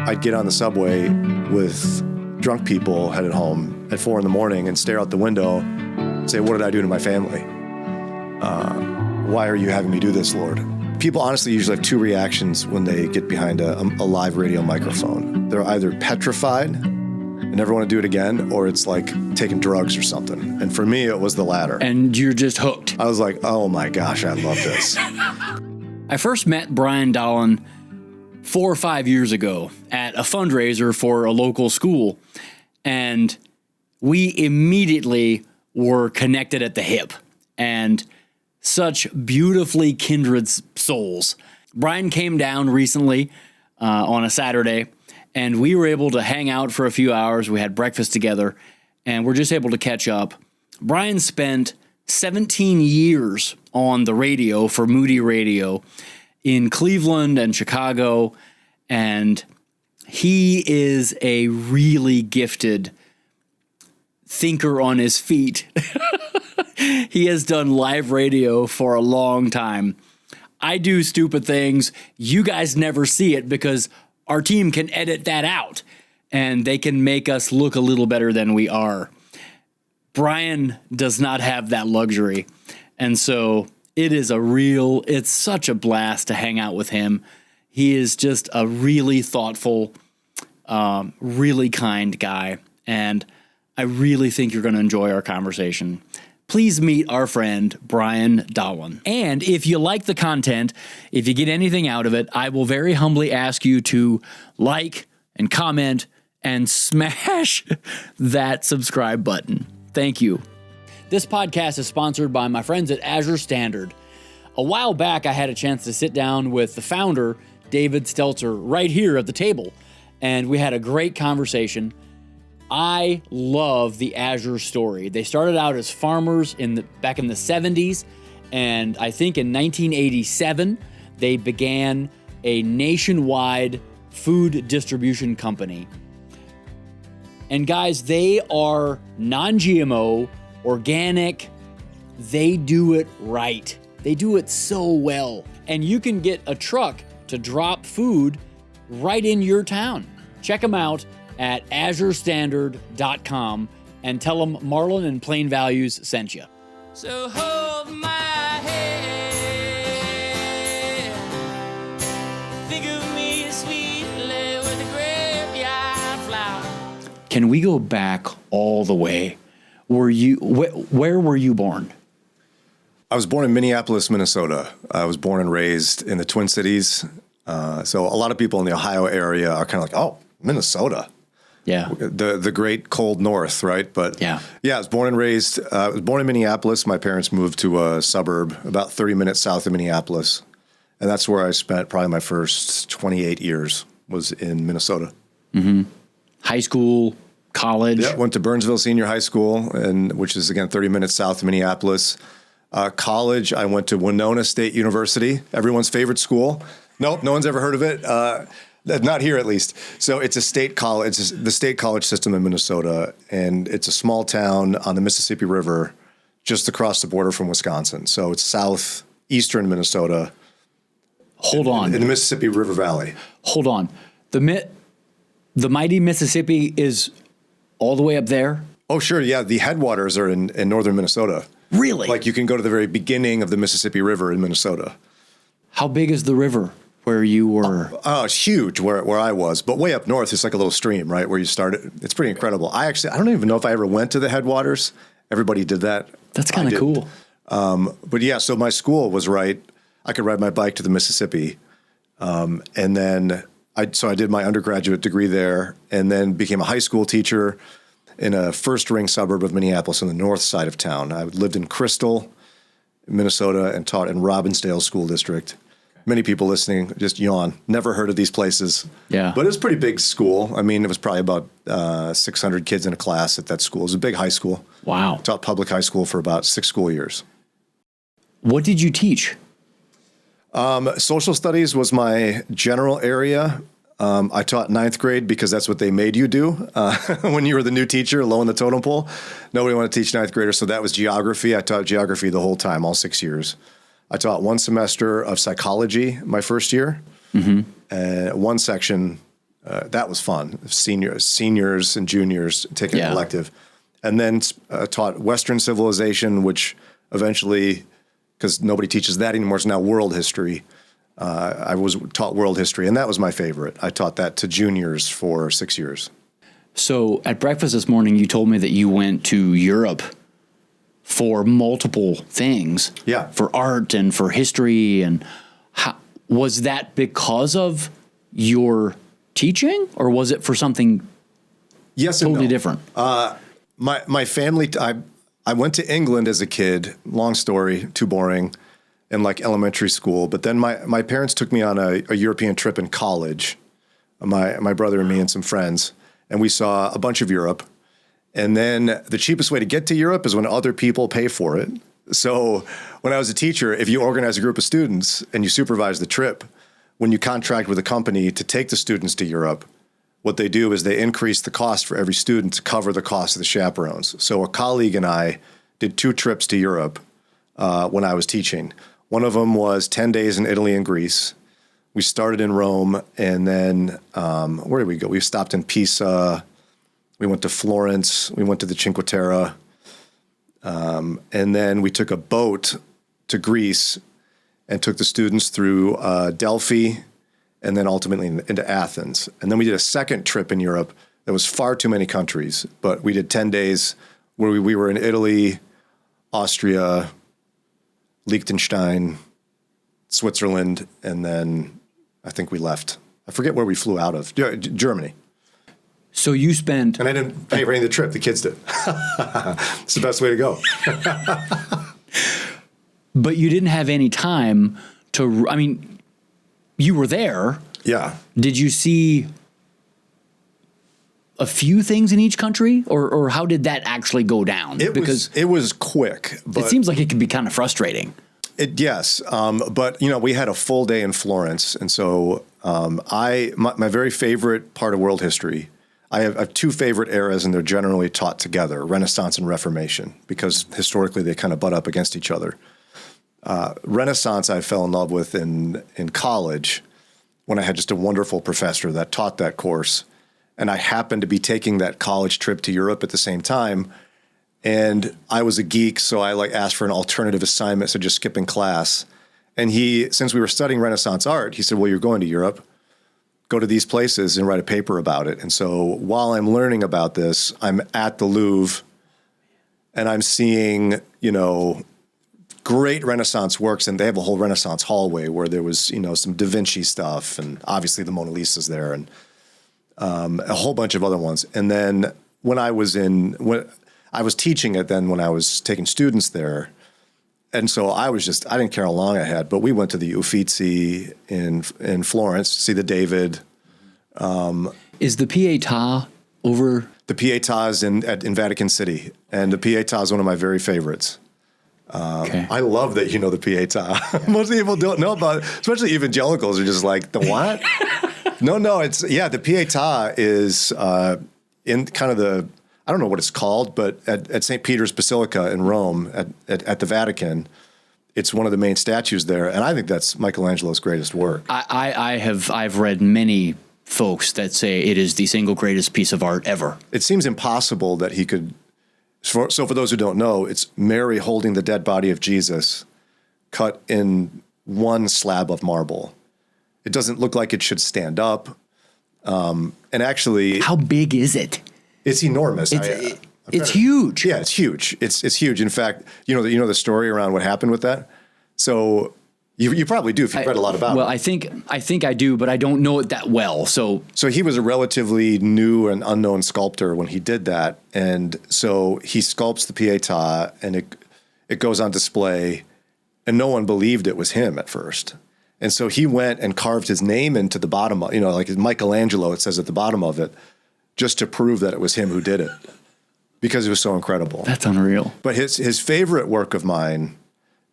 I'd get on the subway with drunk people headed home at 4 a.m. and stare out the window and say, what did I do to my family? Why are you having me do this, Lord? People honestly usually have two reactions when they get behind a live radio microphone. They're either petrified and never want to do it again, or it's like taking drugs or something. And for me, it was the latter. And you're just hooked. I was like, oh my gosh, I love this. I first met Brian Dahlen 4 or 5 years ago at a fundraiser for a local school, and we immediately were connected at the hip, and such beautifully kindred souls. Brian came down recently on a Saturday, and we were able to hang out for a few hours. We had breakfast together, and we're just able to catch up. Brian spent 17 years on the radio for Moody Radio in Cleveland and Chicago, and he is a really gifted thinker on his feet. He has done live radio for a long time. I do stupid things. You guys never see it because our team can edit that out and they can make us look a little better than we are. Brian does not have that luxury. And so it's such a blast to hang out with him. He is just a really thoughtful, really kind guy. And I really think you're going to enjoy our conversation. Please meet our friend, Brian Dahlen. And if you like the content, if you get anything out of it, I will very humbly ask you to like and comment and smash that subscribe button. Thank you. This podcast is sponsored by my friends at Azure Standard. A while back, I had a chance to sit down with the founder, David Stelzer, right here at the table, and we had a great conversation. I love the Azure story. They started out as farmers back in the 70s, and I think in 1987, they began a nationwide food distribution company. And guys, they are non-GMO, organic. They do it right. They do it so well. And you can get a truck to drop food right in your town. Check them out at azurestandard.com and tell them Marlin and Plain Values sent you. So hold my hand, think of me sweetly with a graveyard flower. Can we go back all the way? Where were you born? I was born in Minneapolis, Minnesota. I was born and raised in the Twin Cities. So a lot of people in the Ohio area are kind of like, oh, Minnesota. Yeah. The great cold north, right? But yeah, I was born and raised. I was born in Minneapolis. My parents moved to a suburb about 30 minutes south of Minneapolis. And that's where I spent probably my first 28 years was in Minnesota. Mm-hmm. High school, college? Yeah, went to Burnsville Senior High School, which is, again, 30 minutes south of Minneapolis. College, I went to Winona State University, everyone's favorite school. Nope, no one's ever heard of it. Not here, at least. So it's a state college. It's the state college system in Minnesota, and it's a small town on the Mississippi River, just across the border from Wisconsin. So it's southeastern Minnesota. Hold on. In the Mississippi River Valley. Hold on. The mighty Mississippi is all the way up there? Oh, sure. Yeah, the headwaters are in northern Minnesota. Really? Like you can go to the very beginning of the Mississippi River in Minnesota. How big is the river where you were? Oh, it's huge where I was, but way up north, it's like a little stream, right, where you started. It's pretty incredible. I don't even know if I ever went to the headwaters. Everybody did that. That's kind of cool. But yeah, so my school was right. I could ride my bike to the Mississippi. And then I did my undergraduate degree there and then became a high school teacher in a first-ring suburb of Minneapolis on the north side of town. I lived in Crystal, Minnesota, and taught in Robbinsdale School District. Many people listening just yawn. Never heard of these places. Yeah. But it was a pretty big school. I mean, it was probably about 600 kids in a class at that school. It was a big high school. Wow. Taught public high school for about 6 school years. What did you teach? Social studies was my general area. I taught 9th grade because that's what they made you do when you were the new teacher, low in the totem pole. Nobody wanted to teach 9th graders, so that was geography. I taught geography the whole time, all 6 years. I taught 1 semester of psychology my first year, one section That was fun. Seniors and juniors taking an elective. And then taught Western civilization, which eventually, because nobody teaches that anymore, it's now world history. I was taught world history, and that was my favorite. I taught that to juniors for 6 years. So at breakfast this morning, you told me that you went to Europe for multiple things. Yeah. For art and for history. And was that because of your teaching, or was it for something totally different? My family, I went to England as a kid, long story, too boring, in like elementary school. But then my parents took me on a European trip in college, my brother and me and some friends, and we saw a bunch of Europe. And then the cheapest way to get to Europe is when other people pay for it. So when I was a teacher, if you organize a group of students and you supervise the trip, when you contract with a company to take the students to Europe, what they do is they increase the cost for every student to cover the cost of the chaperones. So a colleague and I did 2 trips to Europe when I was teaching. One of them was 10 days in Italy and Greece. We started in Rome, and then where did we go? We stopped in Pisa. We went to Florence. We went to the Cinque Terre. And then we took a boat to Greece and took the students through Delphi and then ultimately into Athens. And then we did a second trip in Europe that was far too many countries, but we did 10 days where we were in Italy, Austria, Liechtenstein, Switzerland, and then I think we left. I forget where we flew out of. Germany. So you spent... And I didn't pay for any of the trip. The kids did. It's the best way to go. But you didn't have any time to... I mean, you were there. Yeah. Did you see a few things in each country? Or how did that actually go down? It was quick. But it seems like it could be kind of frustrating. Yes. But, we had a full day in Florence. And so my very favorite part of world history... I have 2 favorite eras, and they're generally taught together, Renaissance and Reformation, because historically they kind of butt up against each other. Renaissance I fell in love with in college when I had just a wonderful professor that taught that course. And I happened to be taking that college trip to Europe at the same time. And I was a geek, so I asked for an alternative assignment, so just skipping class. And since we were studying Renaissance art, he said, well, you're going to Europe. Go to these places and write a paper about it. And so while I'm learning about this, I'm at the Louvre and I'm seeing, great Renaissance works. And they have a whole Renaissance hallway where there was, some Da Vinci stuff, and obviously the Mona Lisa's there, and a whole bunch of other ones. And then when I was teaching it then when I was taking students there, and so I didn't care how long I had, but we went to the Uffizi in Florence to see the David. Is the Pietà over? The Pietà is in Vatican City, and the Pietà is one of my very favorites. Okay. I love that you know the Pietà. Yeah. Most people don't know about it, especially evangelicals are just like, the what? No, the Pietà is in kind of the... I don't know what it's called, but at St. Peter's Basilica in Rome, at the Vatican, it's one of the main statues there, and I think that's Michelangelo's greatest work. I've read many folks that say it is the single greatest piece of art ever. It seems impossible that he could. So for those who don't know, it's Mary holding the dead body of Jesus, cut in one slab of marble. It doesn't look like it should stand up, and actually, how big is it? It's enormous. It's huge. Yeah, it's huge. It's huge. In fact, you know the story around what happened with that. So you probably do if you've read a lot about it. Well, I think I do, but I don't know it that well. So he was a relatively new and unknown sculptor when he did that, and so he sculpts the Pietà, and it goes on display, and no one believed it was him at first. And so he went and carved his name into the bottom of, like Michelangelo, it says at the bottom of it, just to prove that it was him who did it, because it was so incredible. That's unreal. But his favorite work of mine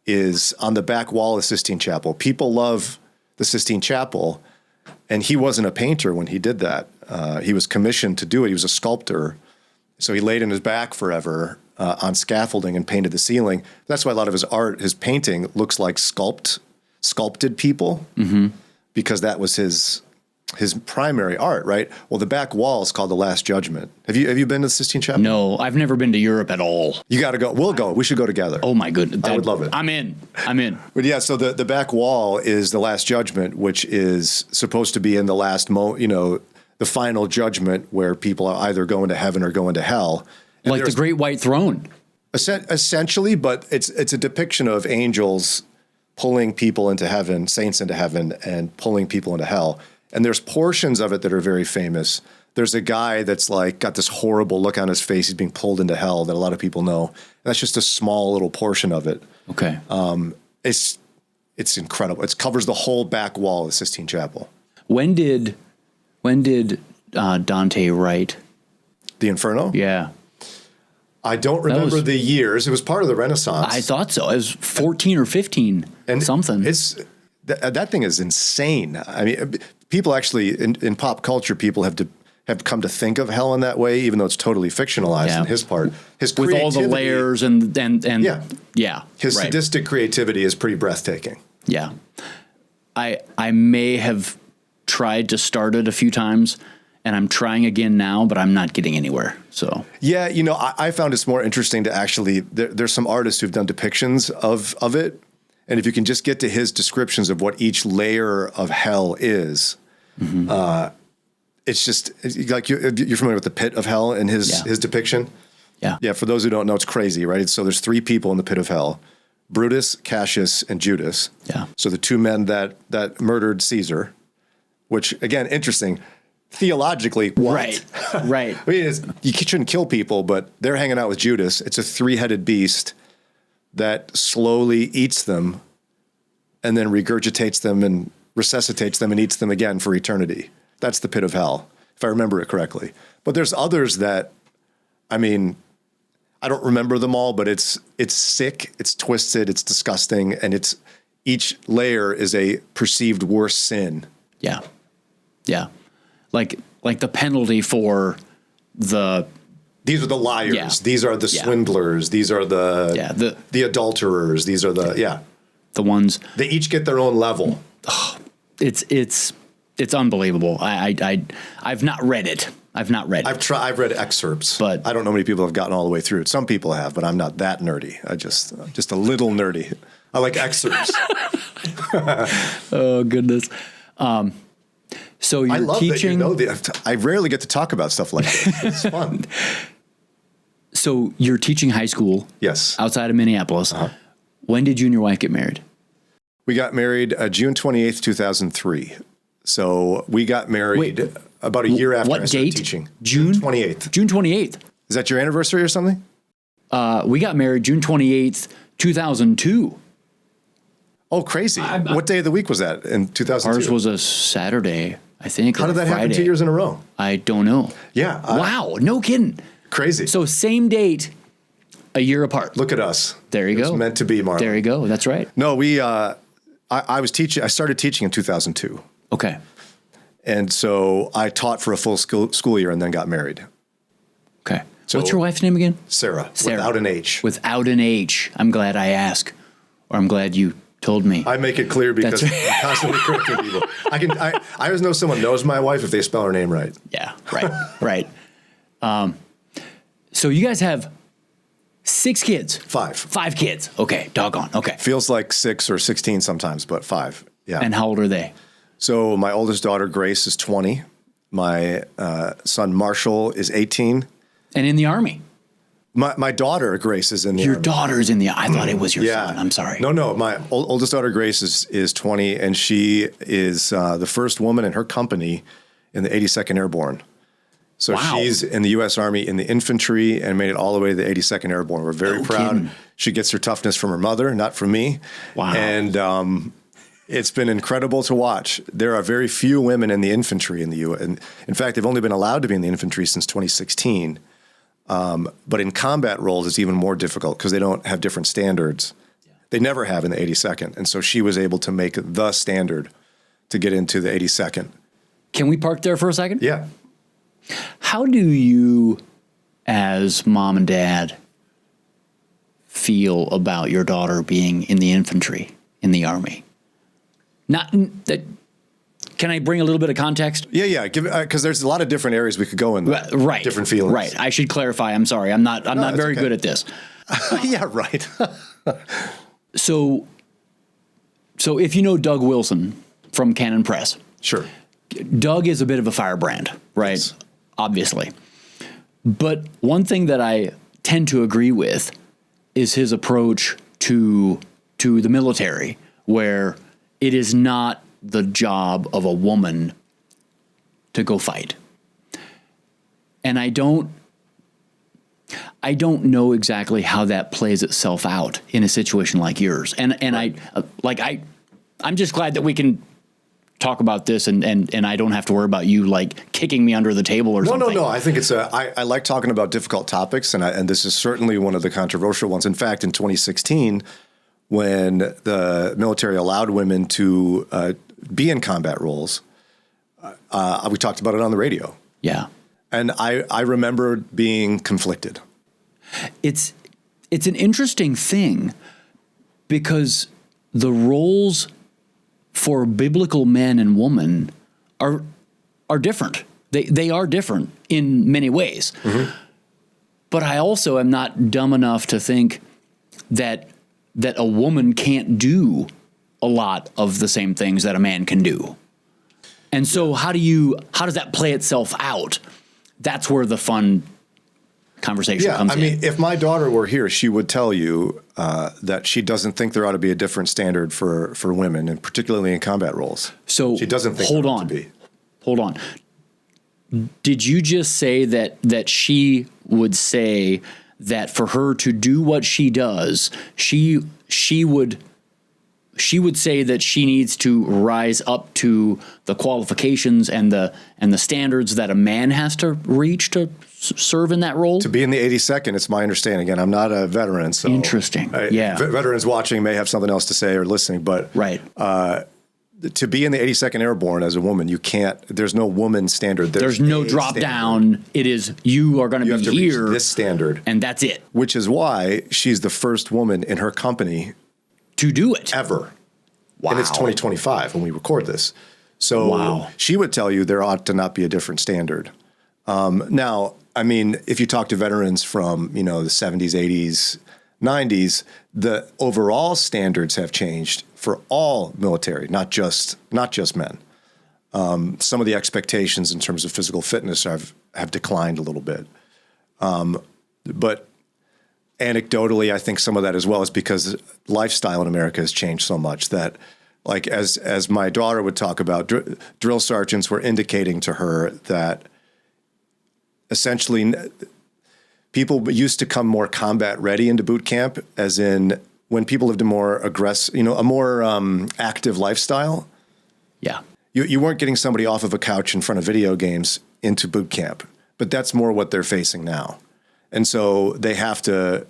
is on the back wall of Sistine Chapel. People love the Sistine Chapel, and he wasn't a painter when he did that. He was commissioned to do it. He was a sculptor. So he laid in his back forever on scaffolding and painted the ceiling. That's why a lot of his art, his painting, looks like sculpted people, because that was his primary art, right? Well, the back wall is called the Last Judgment. Have you been to the Sistine Chapel? No, I've never been to Europe at all. You got to go. We'll go. We should go together. Oh my goodness. I would love it. I'm in. But yeah, so the back wall is the Last Judgment, which is supposed to be in the last the final judgment where people are either going to heaven or going to hell. And Like the Great White Throne. Essentially, but it's a depiction of angels pulling people into heaven, saints into heaven, and pulling people into hell. And there's portions of it that are very famous. There's a guy that's like got this horrible look on his face. He's being pulled into hell that a lot of people know. And that's just a small little portion of it. Okay. It's incredible. It covers the whole back wall of the Sistine Chapel. When did Dante write The Inferno? Yeah. I don't remember the years. It was part of the Renaissance. I thought so. It was 14 or 15, and something. That thing is insane. I mean, people actually in pop culture, people have come to think of hell in that way, even though it's totally fictionalized on his part. His with all the layers and yeah. His sadistic creativity is pretty breathtaking. Yeah. I may have tried to start it a few times, and I'm trying again now, but I'm not getting anywhere. So yeah, I found it's more interesting to actually. There's some artists who've done depictions of it, and if you can just get to his descriptions of what each layer of hell is, it's just like you're familiar with the pit of hell and his depiction. Yeah. For those who don't know, it's crazy, right? So there's 3 people in the pit of hell: Brutus, Cassius, and Judas. Yeah. So the 2 men that murdered Caesar, which again, interesting. Theologically, what? Right. I mean, you shouldn't kill people, but they're hanging out with Judas. It's a 3-headed beast that slowly eats them and then regurgitates them and resuscitates them and eats them again for eternity. That's the pit of hell, if I remember it correctly. But there's others that, I mean, I don't remember them all, but it's sick, it's twisted, it's disgusting, and each layer is a perceived worse sin. Yeah. Like the penalty for the... These are the liars. Yeah. These are the swindlers. These are the adulterers. These are the ones... They each get their own level. It's unbelievable. I've not read it. I've read excerpts, but I don't know how many people have gotten all the way through it. Some people have, but I'm not that nerdy. I'm just a little nerdy. I like excerpts. Oh goodness. So you're I love teaching. I rarely get to talk about stuff like this. It's fun. So you're teaching high school. Yes. Outside of Minneapolis. Uh-huh. When did you and your wife get married? We got married June 28th, 2003. So we got married about a year after I started teaching. June 28th. June 28th. Is that your anniversary or something? We got married June 28th, 2002. Oh, crazy. What day of the week was that in 2002? Ours was a Saturday, I think. How did that happen 2 years in a row? I don't know. Yeah. Wow. No kidding. Crazy. So same date, a year apart. Look at us. There you go. It's meant to be, Marlin. There you go. That's right. No, I was teaching. I started teaching in 2002. Okay. And so I taught for a full school year and then got married. Okay. So what's your wife's name again? Sarah. Without an H. Without an H. I'm glad I asked, or I'm glad you told me. I make it clear because I'm constantly correcting people. I always know someone knows my wife if they spell her name right. Yeah. Right. So you guys have 6 kids. 5. 5 kids. Okay. Doggone. Okay. Feels like 6 or 16 sometimes, but 5. Yeah. And how old are they? So my oldest daughter, Grace, is 20. My son, Marshall, is 18. And in the Army? My daughter, Grace, is in the Army. Your daughter's in the Army. I thought it was your son. I'm sorry. No. My oldest daughter, Grace, is 20, and she is the first woman in her company in the 82nd Airborne. So she's in the U.S. Army in the infantry and made it all the way to the 82nd Airborne. We're very proud. Kidding. She gets her toughness from her mother, not from me. Wow. And it's been incredible to watch. There are very few women in the infantry in the U.S. And in fact, they've only been allowed to be in the infantry since 2016. But in combat roles, it's even more difficult because they don't have different standards. Yeah. They never have in the 82nd. And so she was able to make the standard to get into the 82nd. Can we park there for a second? Yeah. How do you, as mom and dad, feel about your daughter being in the infantry, in the Army? Not that can I bring a little bit of context? Yeah. Because there's a lot of different areas we could go in. Right. Different feelings. Right. I should clarify. I'm sorry. I'm not very good at this. Yeah, right. So if you know Doug Wilson from Cannon Press. Sure. Doug is a bit of a firebrand, right? Yes. Obviously. But one thing that I tend to agree with is his approach to the military, where it is not the job of a woman to go fight. And I don't know exactly how that plays itself out in a situation like yours. And I'm just glad that we can talk about this and I don't have to worry about you like kicking me under the table or something. No. I think I like talking about difficult topics, and this is certainly one of the controversial ones. In fact, in 2016, when the military allowed women to be in combat roles, we talked about it on the radio. Yeah. And I remember being conflicted. It's an interesting thing because the roles for biblical men and women are different. They are different in many ways. Mm-hmm. But I also am not dumb enough to think that a woman can't do a lot of the same things that a man can do. And so how does that play itself out? That's where the fun conversation comes in. Mean, if my daughter were here, she would tell you that she doesn't think there ought to be a different standard for women, and particularly in combat roles. So she doesn't think there ought to be. Hold on. Did you just say that she would say that for her to do what she does, she would say that she needs to rise up to the qualifications and the standards that a man has to reach to serve in that role? To be in the 82nd, it's my understanding. Again, I'm not a veteran, so interesting. Veterans watching may have something else to say or listening, but right. To be in the 82nd Airborne as a woman, you can't. There's no woman standard. There's no drop standard. Down. It is you are going to be here. Reach this standard, and that's it. Which is why she's the first woman in her company to do it ever. Wow. And it's 2025 when we record this. So She would tell you there ought to not be a different standard. Now, I mean, if you talk to veterans from, the 70s, 80s, 90s, the overall standards have changed for all military, not just men. Some of the expectations in terms of physical fitness have declined a little bit. But anecdotally, I think some of that as well is because lifestyle in America has changed so much that, like, as my daughter would talk about, drill sergeants were indicating to her that essentially people used to come more combat ready into boot camp, as in when people lived a more aggressive, a more active lifestyle. Yeah. You weren't getting somebody off of a couch in front of video games into boot camp, but that's more what they're facing now. And so they have to,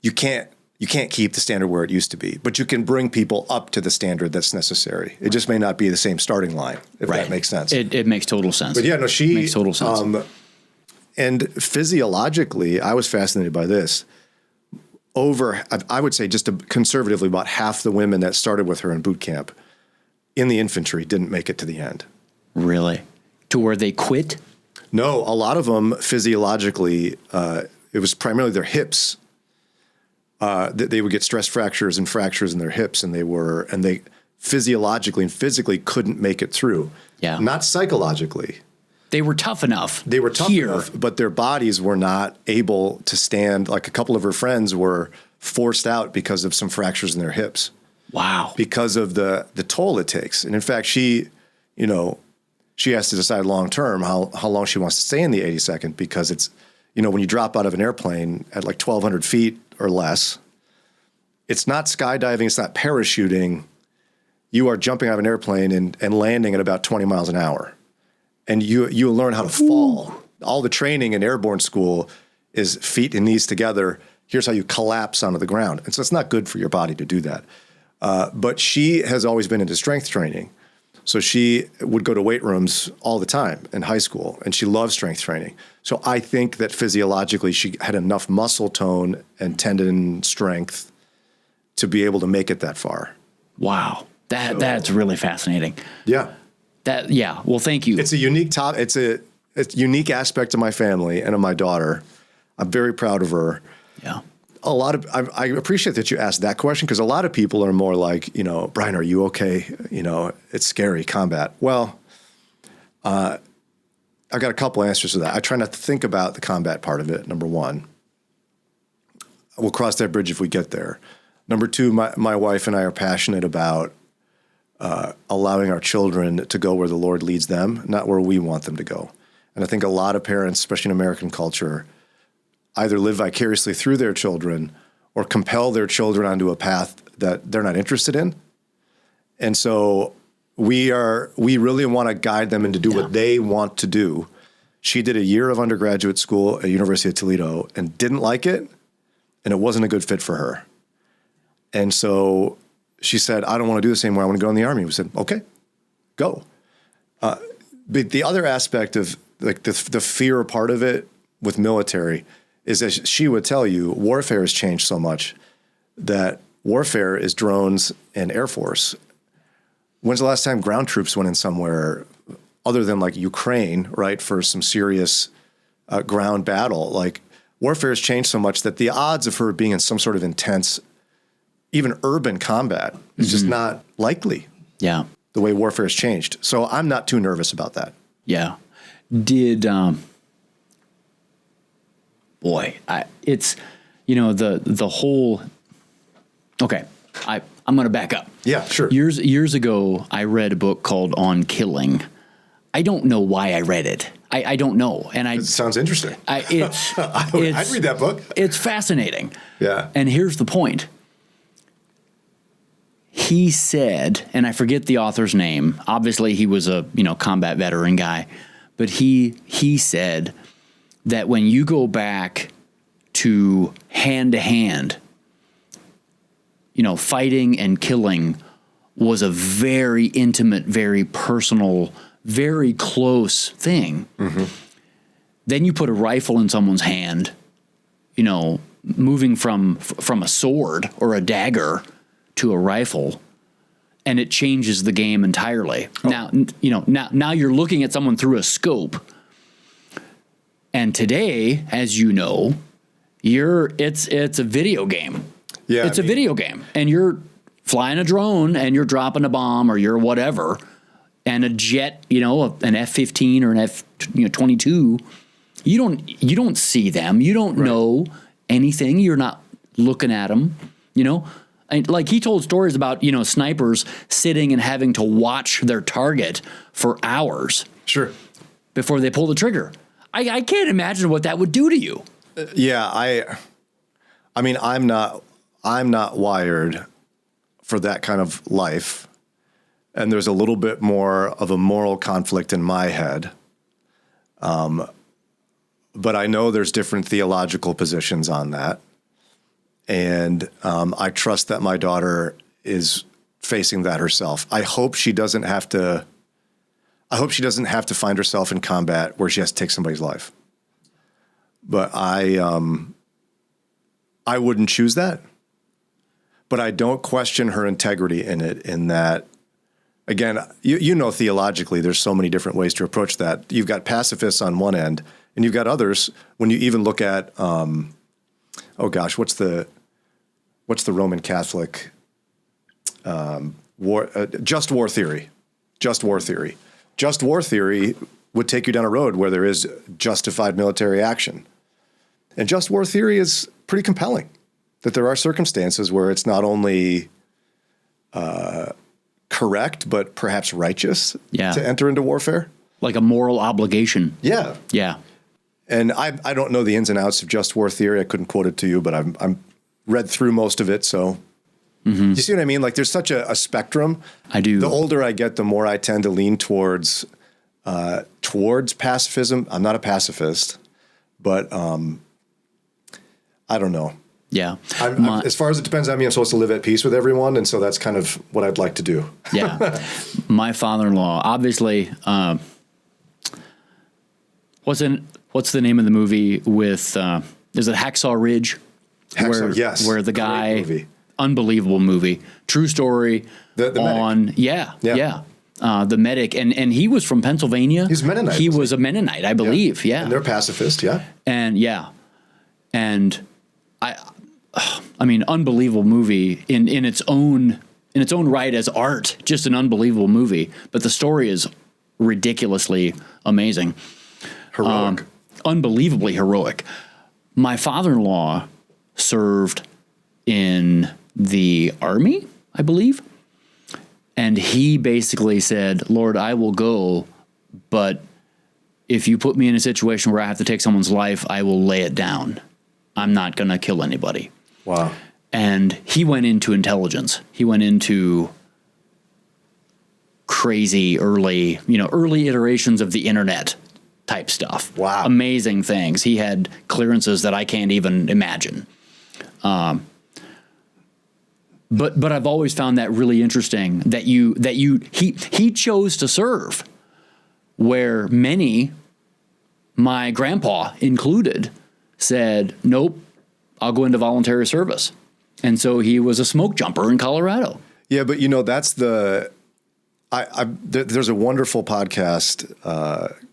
you can't keep the standard where it used to be, but you can bring people up to the standard that's necessary. It just may not be the same starting line, if that makes sense. It makes total sense. But yeah, no, she makes total sense. And physiologically, I was fascinated by this. I would say just conservatively, about half the women that started with her in boot camp in the infantry didn't make it to the end. Really? To where they quit? No, a lot of them physiologically, it was primarily their hips. They would get stress fractures and fractures in their hips, and they physiologically and physically couldn't make it through. Yeah. Not psychologically. They were tough enough. They were tough enough, but their bodies were not able to stand. Like a couple of her friends were forced out because of some fractures in their hips. Wow. Because of the toll it takes. And in fact, she has to decide long term how long she wants to stay in the 82nd, because it's, when you drop out of an airplane at like 1,200 feet or less, it's not skydiving, it's not parachuting. You are jumping out of an airplane and landing at about 20 miles an hour. And you learn how to fall. Ooh. All the training in airborne school is feet and knees together. Here's how you collapse onto the ground. And so it's not good for your body to do that. But she has always been into strength training. So she would go to weight rooms all the time in high school, and she loved strength training. So I think that physiologically she had enough muscle tone and tendon strength to be able to make it that far. Wow. That's really fascinating. Yeah. Well, thank you. It's a unique it's a unique aspect of my family and of my daughter. I'm very proud of her. Yeah. I appreciate that you asked that question, because a lot of people are more like, Brian, are you okay? It's scary, combat. Well, I've got a couple answers to that. I try not to think about the combat part of it, number one. We'll cross that bridge if we get there. Number two, my wife and I are passionate about allowing our children to go where the Lord leads them, not where we want them to go. And I think a lot of parents, especially in American culture, either live vicariously through their children or compel their children onto a path that they're not interested in. And so we really want to guide them into do what they want to do. She did a year of undergraduate school at University of Toledo and didn't like it, and it wasn't a good fit for her. And so she said, I don't want to do this anymore. I want to go in the Army. We said, okay, go. But the other aspect of like the fear part of it with military is, as she would tell you, warfare has changed so much that warfare is drones and Air Force. When's the last time ground troops went in somewhere other than like Ukraine, right, for some serious ground battle? Like, warfare has changed so much that the odds of her being in some sort of intense, even urban combat is just not likely. Yeah. The way warfare has changed. So I'm not too nervous about that. Yeah. Did, it's, the whole, okay, I'm going to back up. Yeah, sure. Years ago, I read a book called On Killing. I don't know why I read it. I don't know. And It sounds interesting. I'd read that book. It's fascinating. Yeah. And here's the point. He said, and I forget the author's name. Obviously, he was a combat veteran guy, but he said that when you go back to hand, fighting and killing was a very intimate, very personal, very close thing. Mm-hmm. Then you put a rifle in someone's hand, moving from a sword or a dagger to a rifle, and it changes the game entirely. Oh. Now you're looking at someone through a scope. And today, as you know, it's a video game. Yeah, it's a video game, and you're flying a drone and you're dropping a bomb or you're whatever, and a jet, an F-15 or an F-22. You don't see them. You don't know anything. You're not looking at them. And like he told stories about snipers sitting and having to watch their target for hours. Sure. Before they pull the trigger. I can't imagine what that would do to you. Yeah, I mean, I'm not wired for that kind of life, and there's a little bit more of a moral conflict in my head. But I know there's different theological positions on that, and I trust that my daughter is facing that herself. I hope she doesn't have to find herself in combat where she has to take somebody's life. But I wouldn't choose that. But I don't question her integrity in it, in that, again, theologically, there's so many different ways to approach that. You've got pacifists on one end, and you've got others. When you even look at, what's the Roman Catholic just war theory? Just war theory. Just war theory would take you down a road where there is justified military action. And just war theory is pretty compelling, that there are circumstances where it's not only correct, but perhaps righteous to enter into warfare. Like a moral obligation. Yeah. Yeah. And I don't know the ins and outs of just war theory. I couldn't quote it to you, but I'm read through most of it. So you see what I mean? Like, there's such a spectrum. I do. The older I get, the more I tend to lean towards pacifism. I'm not a pacifist, but I don't know. Yeah. As far as it depends on me, I'm supposed to live at peace with everyone. And so that's kind of what I'd like to do. Yeah. My father-in-law, obviously, what's the name of the movie with, is it Hacksaw Ridge? Yes. Where the guy, unbelievable movie, true story the on, medic. yeah. the medic, and he was from Pennsylvania. He's Mennonite. He was a Mennonite, I believe. Yeah. And they're pacifist. Yeah. And I mean, unbelievable movie in its own right as art, just an unbelievable movie. But the story is ridiculously amazing. Heroic. Unbelievably heroic. My father-in-law served in the Army, I believe. And he basically said, Lord, I will go, but if you put me in a situation where I have to take someone's life, I will lay it down. I'm not going to kill anybody. Wow. And he went into intelligence. He went into crazy early iterations of the internet type stuff. Wow. Amazing things. He had clearances that I can't even imagine. But I've always found that really interesting that he chose to serve where many, my grandpa included, said, nope, I'll go into voluntary service. And so he was a smoke jumper in Colorado. Yeah, but that's there's a wonderful podcast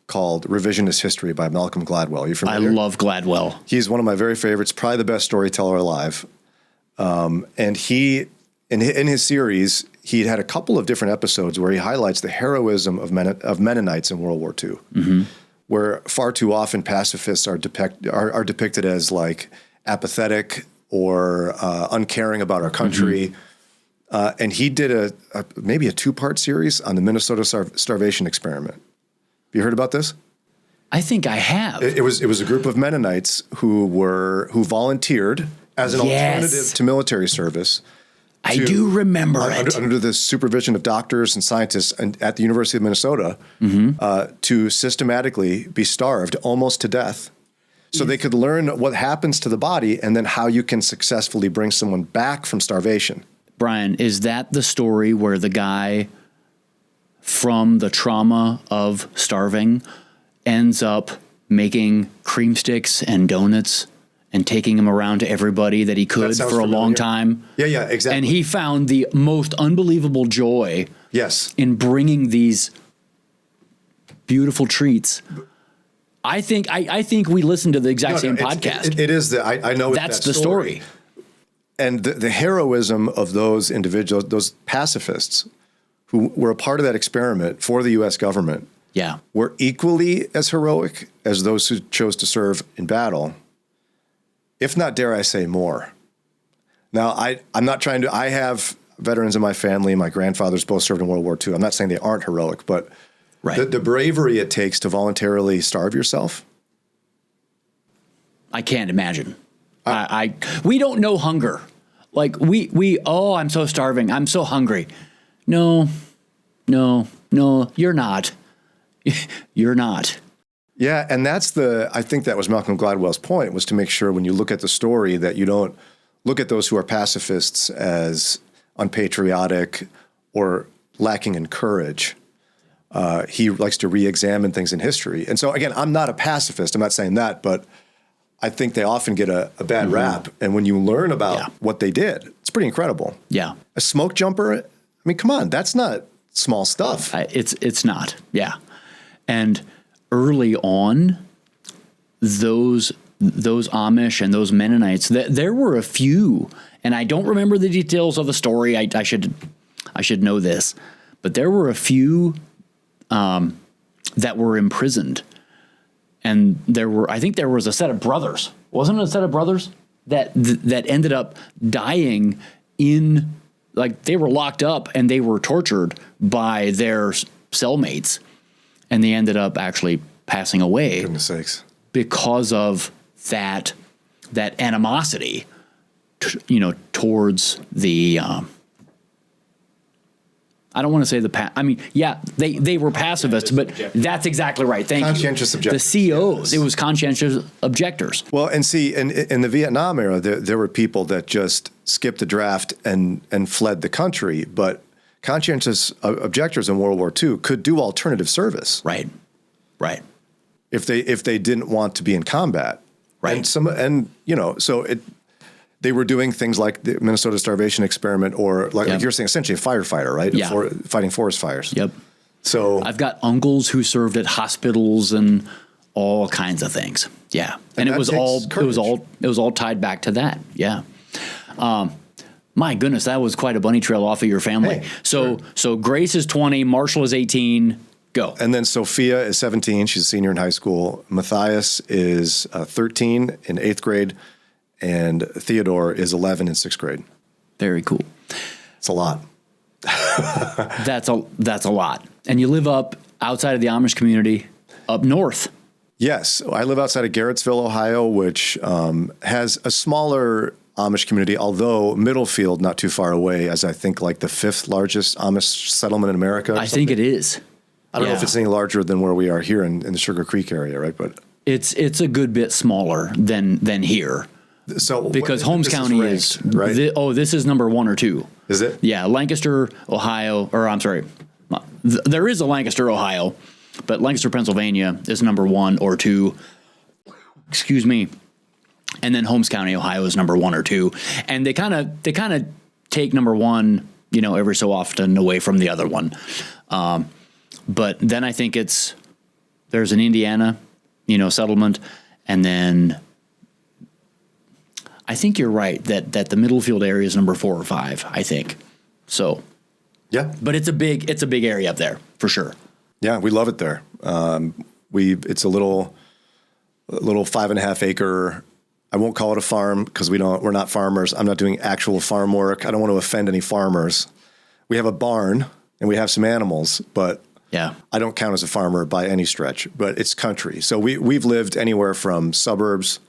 called Revisionist History by Malcolm Gladwell. You familiar? I love Gladwell. He's one of my very favorites, probably the best storyteller alive. And he, in his series, he had a couple of different episodes where he highlights the heroism of Mennonites in World War II, where far too often pacifists are depicted as like apathetic or uncaring about our country. And he did maybe a 2-part series on the Minnesota starvation experiment. Have you heard about this? I think I have. It was a group of Mennonites who volunteered as an alternative to military service. I do remember it. Under the supervision of doctors and scientists at the University of Minnesota to systematically be starved almost to death so they could learn what happens to the body and then how you can successfully bring someone back from starvation. Brian, is that the story where the guy from the trauma of starving ends up making cream sticks and donuts and taking them around to everybody that he could for a long time? Yeah, exactly. And he found the most unbelievable joy in bringing these beautiful treats. I think we listened to the exact same podcast. It is I know that's the story. And the heroism of those individuals, those pacifists who were a part of that experiment for the U.S. government, were equally as heroic as those who chose to serve in battle, if not, dare I say, more. Now, I'm not trying to – I have veterans in my family. My grandfathers both served in World War II. I'm not saying they aren't heroic, but the bravery it takes to voluntarily starve yourself. I can't imagine. We don't know hunger. Like I'm so starving. I'm so hungry. No, you're not. You're not. Yeah, and I think that was Malcolm Gladwell's point, was to make sure when you look at the story that you don't look at those who are pacifists as unpatriotic or lacking in courage. He likes to re-examine things in history. And so, again, I'm not a pacifist. I'm not saying that, but I think they often get a bad rap. And when you learn about what they did, it's pretty incredible. Yeah. A smoke jumper, I mean, come on, that's not small stuff. It's not, yeah. And early on, those Amish and those Mennonites, there were a few, and I don't remember the details of the story. I should know this, but there were a few that were imprisoned. And I think there was a set of brothers. Wasn't it a set of brothers that ended up dying like they were locked up and they were tortured by their cellmates, and they ended up actually passing away. Goodness sakes. Because of that animosity, towards the. I don't want to say they were pacifists, but that's exactly right. Thank you. Conscientious objectors. The COs, it was conscientious objectors. Well, and see, in the Vietnam era, there were people that just skipped the draft and fled the country, but conscientious objectors in World War II could do alternative service. Right. If they didn't want to be in combat. Right. They were doing things like the Minnesota starvation experiment, or like you're saying, essentially a firefighter, right? Yeah. Fighting forest fires. Yep. So I've got uncles who served at hospitals and all kinds of things. Yeah. And it that was takes all, courage. it was all tied back to that. Yeah. My goodness, that was quite a bunny trail off of your family. Hey, so Grace is 20, Marshall is 18. Go. And then Sophia is 17. She's a senior in high school. Matthias is 13 in 8th grade. And Theodore is 11 in 6th grade. Very cool. It's a lot. That's a lot. And you live up outside of the Amish community up north. Yes. I live outside of Garrettsville, Ohio, which has a smaller Amish community, although Middlefield, not too far away, as I think like the 5th largest Amish settlement in America. I think it is. I don't know if it's any larger than where we are here in the Sugar Creek area, right? But It's a good bit smaller than here. so Because Holmes this County ranked, is right? This is number 1 or 2. Is it? Yeah, Lancaster, Ohio, or I'm sorry, there is a Lancaster, Ohio, but Lancaster, Pennsylvania is number 1 or 2. Excuse me. And then Holmes County, Ohio is number 1 or 2. And they kind of take number 1, every so often away from the other one. But then I think there's an Indiana, settlement, and then I think you're right that the Middlefield area is number 4 or 5, I think. So, Yeah. but it's a big area up there for sure. Yeah, we love it there. It's a little 5.5 acre. I won't call it a farm because we're not farmers. I'm not doing actual farm work. I don't want to offend any farmers. We have a barn and we have some animals, but Yeah. I don't count as a farmer by any stretch, but it's country. So we've lived anywhere from suburbs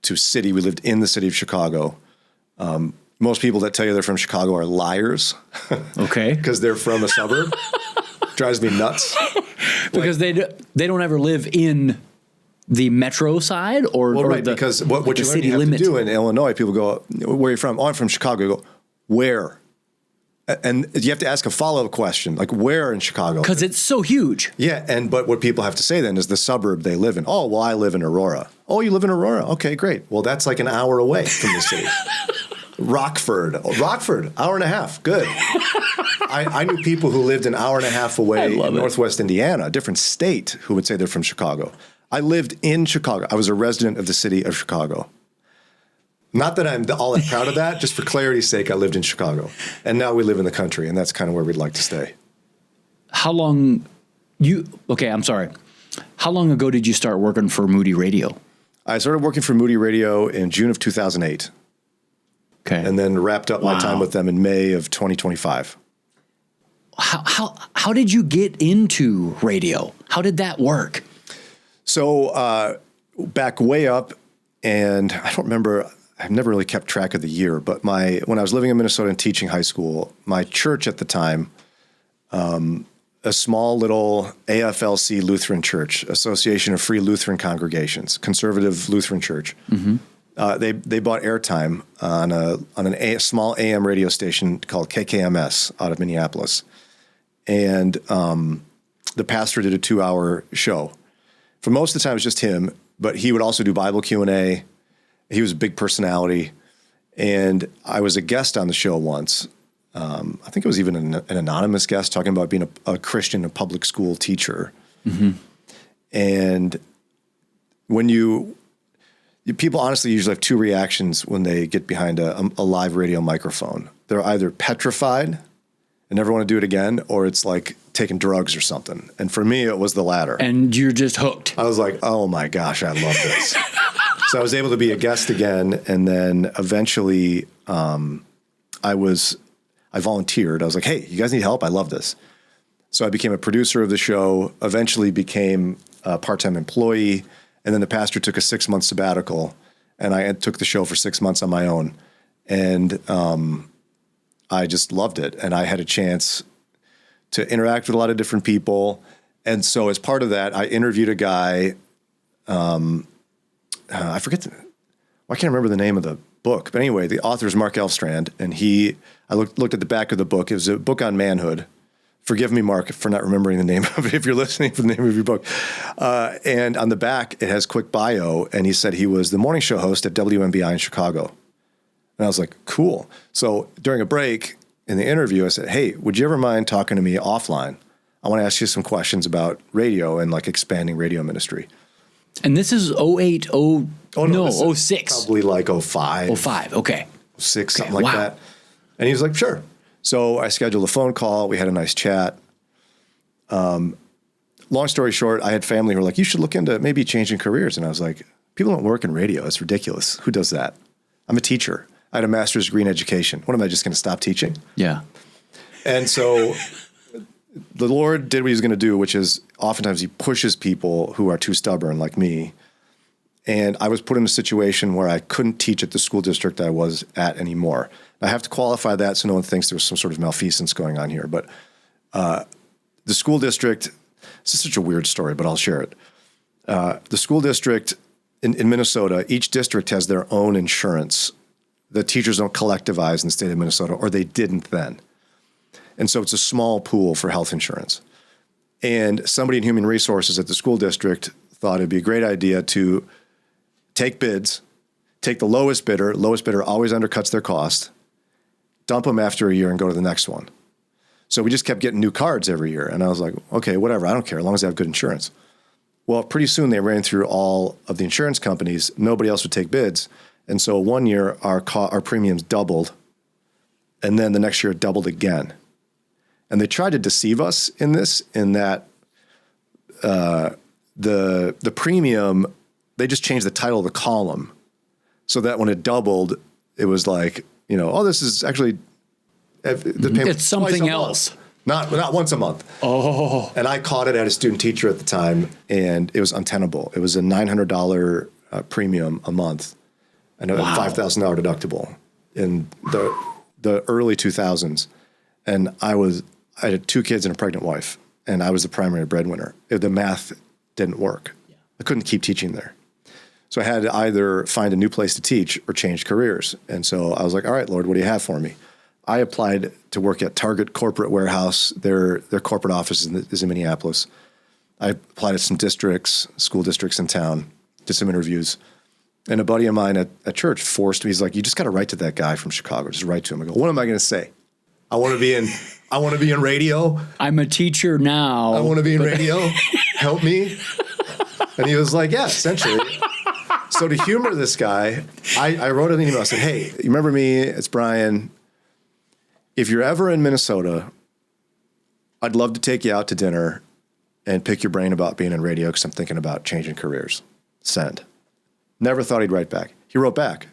to city. We lived in the city of Chicago. Most people that tell you they're from Chicago are liars Okay. because they're from a suburb. Drives me nuts. Because they don't ever live in the metro side or Right, the, because what the you city have limit. to do in Illinois, people go, where are you from? Oh, I'm from Chicago. You go, where? And you have to ask a follow-up question, like where in Chicago? Because it's so huge. Yeah, but what people have to say then is the suburb they live in. Oh, well, I live in Aurora. Oh, you live in Aurora? Okay, great. Well, that's like an hour away from the city. Rockford, hour and a half. Good. I knew people who lived an hour and a half away in Northwest Indiana, a different state, who would say they're from Chicago. I lived in Chicago. I was a resident of the city of Chicago. Not that I'm all that proud of that. Just for clarity's sake, I lived in Chicago. And now we live in the country, and that's kind of where we'd like to stay. How long I'm sorry. How long ago did you start working for Moody Radio? I started working for Moody Radio in June of 2008. Okay. And then wrapped up my Wow. time with them in May of 2025. How did you get into radio? How did that work? So back way up, and I don't remember, I've never really kept track of the year, but when I was living in Minnesota and teaching high school, my church at the time, a small little AFLC Lutheran church, Association of Free Lutheran Congregations, conservative Lutheran church, they bought airtime on a small AM radio station called KKMS out of Minneapolis. And the pastor did a 2-hour show. For most of the time, it was just him, but he would also do Bible Q&A. He was a big personality. And I was a guest on the show once. I think it was even an anonymous guest talking about being a Christian, a public school teacher. Mm-hmm. And when people honestly usually have 2 reactions when they get behind a live radio microphone. They're either petrified and never want to do it again, or it's like taking drugs or something. And for me, it was the latter. And you're just hooked. I was like, oh my gosh, I love this. So I was able to be a guest again. And then eventually I volunteered. I was like, hey, you guys need help? I love this. So I became a producer of the show, eventually became a part-time employee. And then the pastor took a 6-month sabbatical, and I took the show for 6 months on my own. And I just loved it. And I had a chance to interact with a lot of different people. And so as part of that, I interviewed a guy, I can't remember the name of the book. But anyway, the author is Mark Elfstrand, and I looked at the back of the book. It was a book on manhood. Forgive me, Mark, for not remembering the name of it, if you're listening for the name of your book. And on the back, it has quick bio, and he said he was the morning show host at WMBI in Chicago. And I was like, cool. So during a break in the interview, I said, hey, would you ever mind talking to me offline? I want to ask you some questions about radio and like expanding radio ministry. And this is 08, Oh, no, this is 06. Probably like 05. 05, okay. 06, something Okay, like wow. that. And he was like, sure. So I scheduled a phone call. We had a nice chat. Long story short, I had family who were like, you should look into maybe changing careers. And I was like, people don't work in radio. It's ridiculous. Who does that? I'm a teacher. I had a master's degree in education. What, am I just going to stop teaching? Yeah. And so the Lord did what he was going to do, which is oftentimes he pushes people who are too stubborn like me. And I was put in a situation where I couldn't teach at the school district I was at anymore. I have to qualify that so no one thinks there was some sort of malfeasance going on here. But the school district, this is such a weird story, but I'll share it. The school district in Minnesota, each district has their own insurance. The teachers don't collectivize in the state of Minnesota, or they didn't then. And so it's a small pool for health insurance. And somebody in human resources at the school district thought it'd be a great idea to take bids, take the lowest bidder always undercuts their cost, dump them after a year and go to the next one. So we just kept getting new cards every year. And I was like, okay, whatever, I don't care, as long as I have good insurance. Well, pretty soon they ran through all of the insurance companies. Nobody else would take bids. And so one year our premiums doubled. And then the next year it doubled again. And they tried to deceive us in this, in that the premium, they just changed the title of the column so that when it doubled, it was like, you know, oh, this is actually the payment It's something else. Not once a month. Oh. And I caught it at a student teacher at the time, and it was untenable. It was a $900 premium a month and a $5,000 deductible in the early 2000s. And I had 2 kids and a pregnant wife, and I was the primary breadwinner. The math didn't work. Yeah. I couldn't keep teaching there. So I had to either find a new place to teach or change careers. And so I was like, all right, Lord, what do you have for me? I applied to work at Target Corporate Warehouse. Their corporate office is in Minneapolis. I applied at some school districts in town, did some interviews. And a buddy of mine at church forced me. He's like, you just got to write to that guy from Chicago. Just write to him. I go, what am I going to say? I want to be in radio. I'm a teacher now. I want to be in radio. Help me. And he was like, yeah, essentially. So to humor this guy, I wrote an email. I said, hey, you remember me? It's Brian. If you're ever in Minnesota, I'd love to take you out to dinner and pick your brain about being in radio because I'm thinking about changing careers. Send. Never thought he'd write back. He wrote back.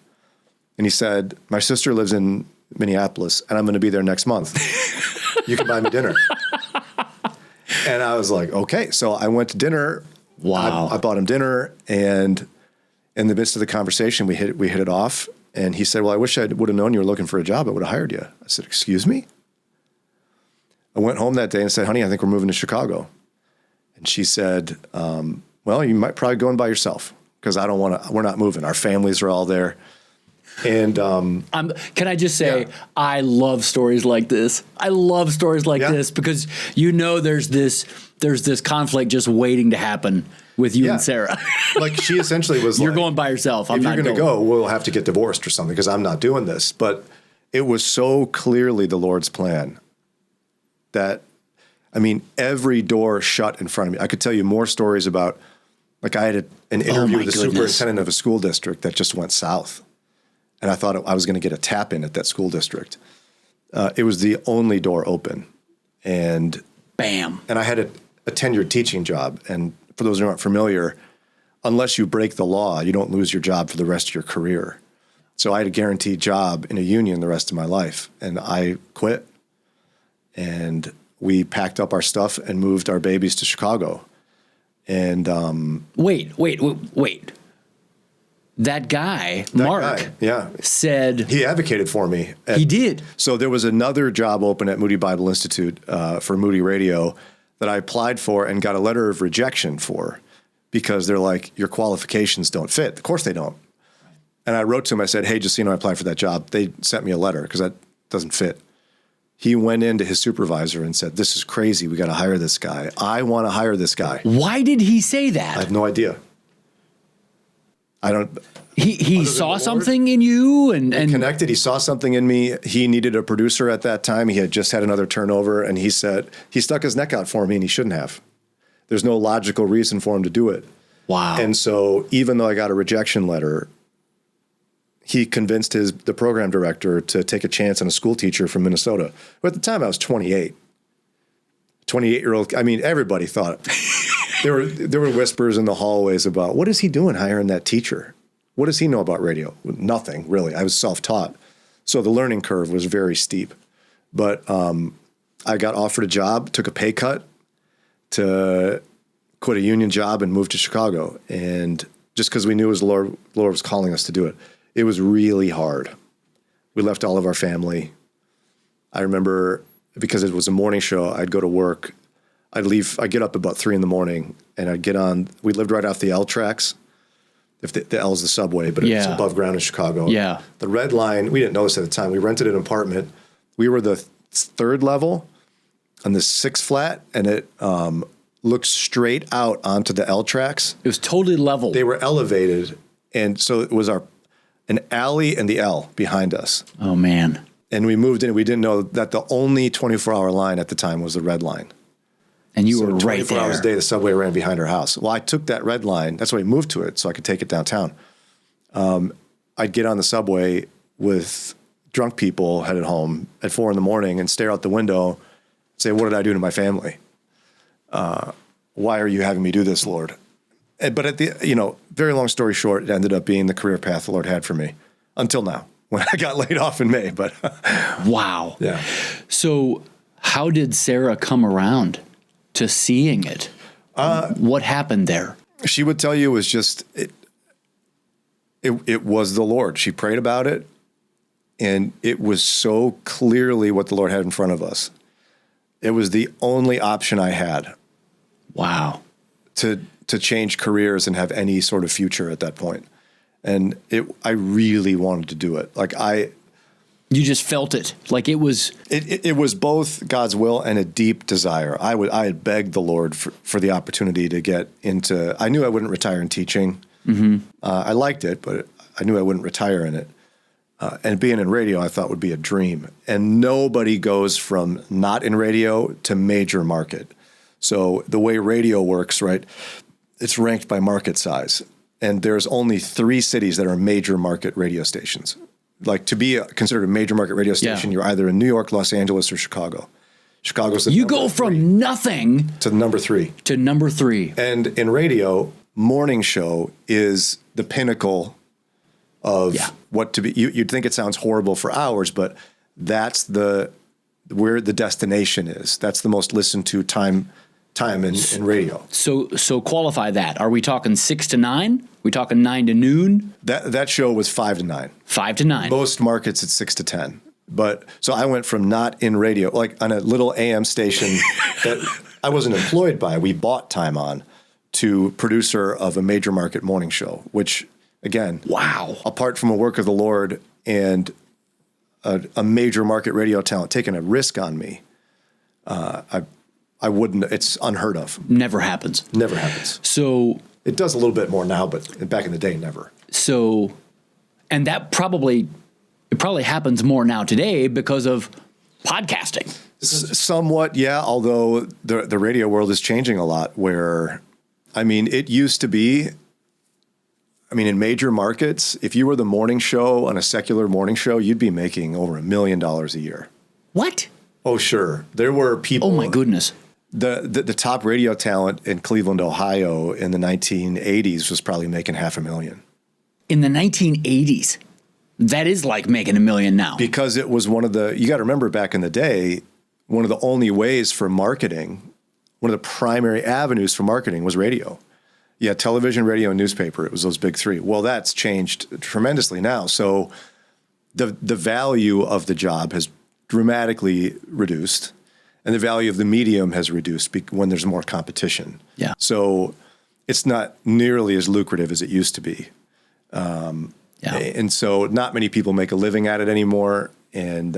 And he said, my sister lives in Minneapolis, and I'm going to be there next month. You can buy me dinner. And I was like, okay. So I went to dinner. Wow. I bought him dinner, and in the midst of the conversation, we hit it off. And he said, well, I wish I would have known you were looking for a job. I would have hired you. I said, excuse me? I went home that day and said, honey, I think we're moving to Chicago. And she said, well, you might probably go in by yourself because we're not moving. Our families are all there. And can I just say, I love stories like this. I love stories like this because there's this conflict just waiting to happen with you and Sarah. Like she essentially was you're like, going by yourself. If you're going to go, we'll have to get divorced or something because I'm not doing this. But it was so clearly the Lord's plan that, I mean, every door shut in front of me. I could tell you more stories about, like I had an interview with the superintendent of a school district that just went south. And I thought I was going to get a tap in at that school district. It was the only door open. And bam. And I had a tenured teaching job. And for those who aren't familiar, unless you break the law, you don't lose your job for the rest of your career. So I had a guaranteed job in a union the rest of my life. And I quit. And we packed up our stuff and moved our babies to Chicago. And wait. That guy, Mark, said... He advocated for me. He did. So there was another job open at Moody Bible Institute for Moody Radio that I applied for and got a letter of rejection for because they're like, your qualifications don't fit. Of course they don't. And I wrote to him, I said, hey, just so you know, I applied for that job. They sent me a letter because that doesn't fit. He went into his supervisor and said, this is crazy. We got to hire this guy. I want to hire this guy. Why did he say that? I have no idea. I don't. He saw something in you and Connected. He saw something in me. He needed a producer at that time. He had just had another turnover, and he said he stuck his neck out for me, and he shouldn't have. There's no logical reason for him to do it. wow. And so even though I got a rejection letter, he convinced the program director to take a chance on a school teacher from Minnesota. But at the time I was 28. 28-year-old. I mean, everybody thought there were whispers in the hallways about what is he doing hiring that teacher? What does he know about radio? Nothing, really. I was self-taught. So the learning curve was very steep. But I got offered a job, took a pay cut to quit a union job and move to Chicago. And just because we knew it was the Lord was calling us to do it. It was really hard. We left all of our family. I remember because it was a morning show, I'd go to work. I'd get up about 3 a.m. and I'd get on. We lived right off the L tracks. If the L is the subway, but it's above ground in Chicago. Yeah. The red line, we didn't know this at the time. We rented an apartment. We were the 3rd level on the 6th flat, and it looked straight out onto the L tracks. It was totally level. They were elevated, and so it was an alley and the L behind us. Oh, man. And we moved in. We didn't know that the only 24-hour line at the time was the red line. And you were right 24 there. hours a day, the subway ran behind our house. Well, I took that red line. That's why we moved to it, so I could take it downtown. I'd get on the subway with drunk people headed home at 4 a.m. and stare out the window and say, what did I do to my family? Why are you having me do this, Lord? But at the, very long story short, it ended up being the career path the Lord had for me until now when I got laid off in May. But wow. Yeah. So how did Sarah come around to seeing it? What happened there? She would tell you it was just, it was the Lord. She prayed about it, and it was so clearly what the Lord had in front of us. It was the only option I had. Wow. To change careers and have any sort of future at that point. And I really wanted to do it. You just felt it. Like it was. It was both God's will and a deep desire. I had begged the Lord for the opportunity to get into. I knew I wouldn't retire in teaching. Mm-hmm. I liked it, but I knew I wouldn't retire in it. And being in radio, I thought would be a dream. And nobody goes from not in radio to major market. So the way radio works, right? It's ranked by market size. And there's only 3 cities that are major market radio stations. Like to be considered a major market radio station, You're either in New York, Los Angeles, or Chicago. Chicago's the You go from nothing to number 3. To number 3. And in radio, morning show is the pinnacle of what to be. You'd think it sounds horrible for hours, but that's where the destination is. That's the most listened to time in radio. So qualify that. Are we talking 6 to 9? We talking 9 to noon? That show was 5 to 9. 5 to 9. Most markets it's 6 to 10. But so I went from not in radio, like on a little AM station that I wasn't employed by. We bought time on, to producer of a major market morning show, which again, wow, apart from a work of the Lord and a major market radio talent taking a risk on me, I wouldn't. It's unheard of. Never happens. Never happens. So it does a little bit more now, but back in the day, never. So, and that probably happens more now today because of podcasting. Somewhat, yeah. Although the radio world is changing a lot. Where, it used to be. In major markets, if you were the morning show on a secular morning show, you'd be making over $1 million a year. What? Oh, sure. There were people. Oh my goodness. The top radio talent in Cleveland, Ohio in the 1980s was probably making $500,000. In the 1980s? That is like making $1 million now. Because it was you got to remember back in the day, one of the only ways for marketing, one of the primary avenues for marketing was radio. Yeah, television, radio, and newspaper. It was those big 3. Well, that's changed tremendously now. So the value of the job has dramatically reduced, and the value of the medium has reduced when there's more competition. Yeah. So it's not nearly as lucrative as it used to be. And so not many people make a living at it anymore. And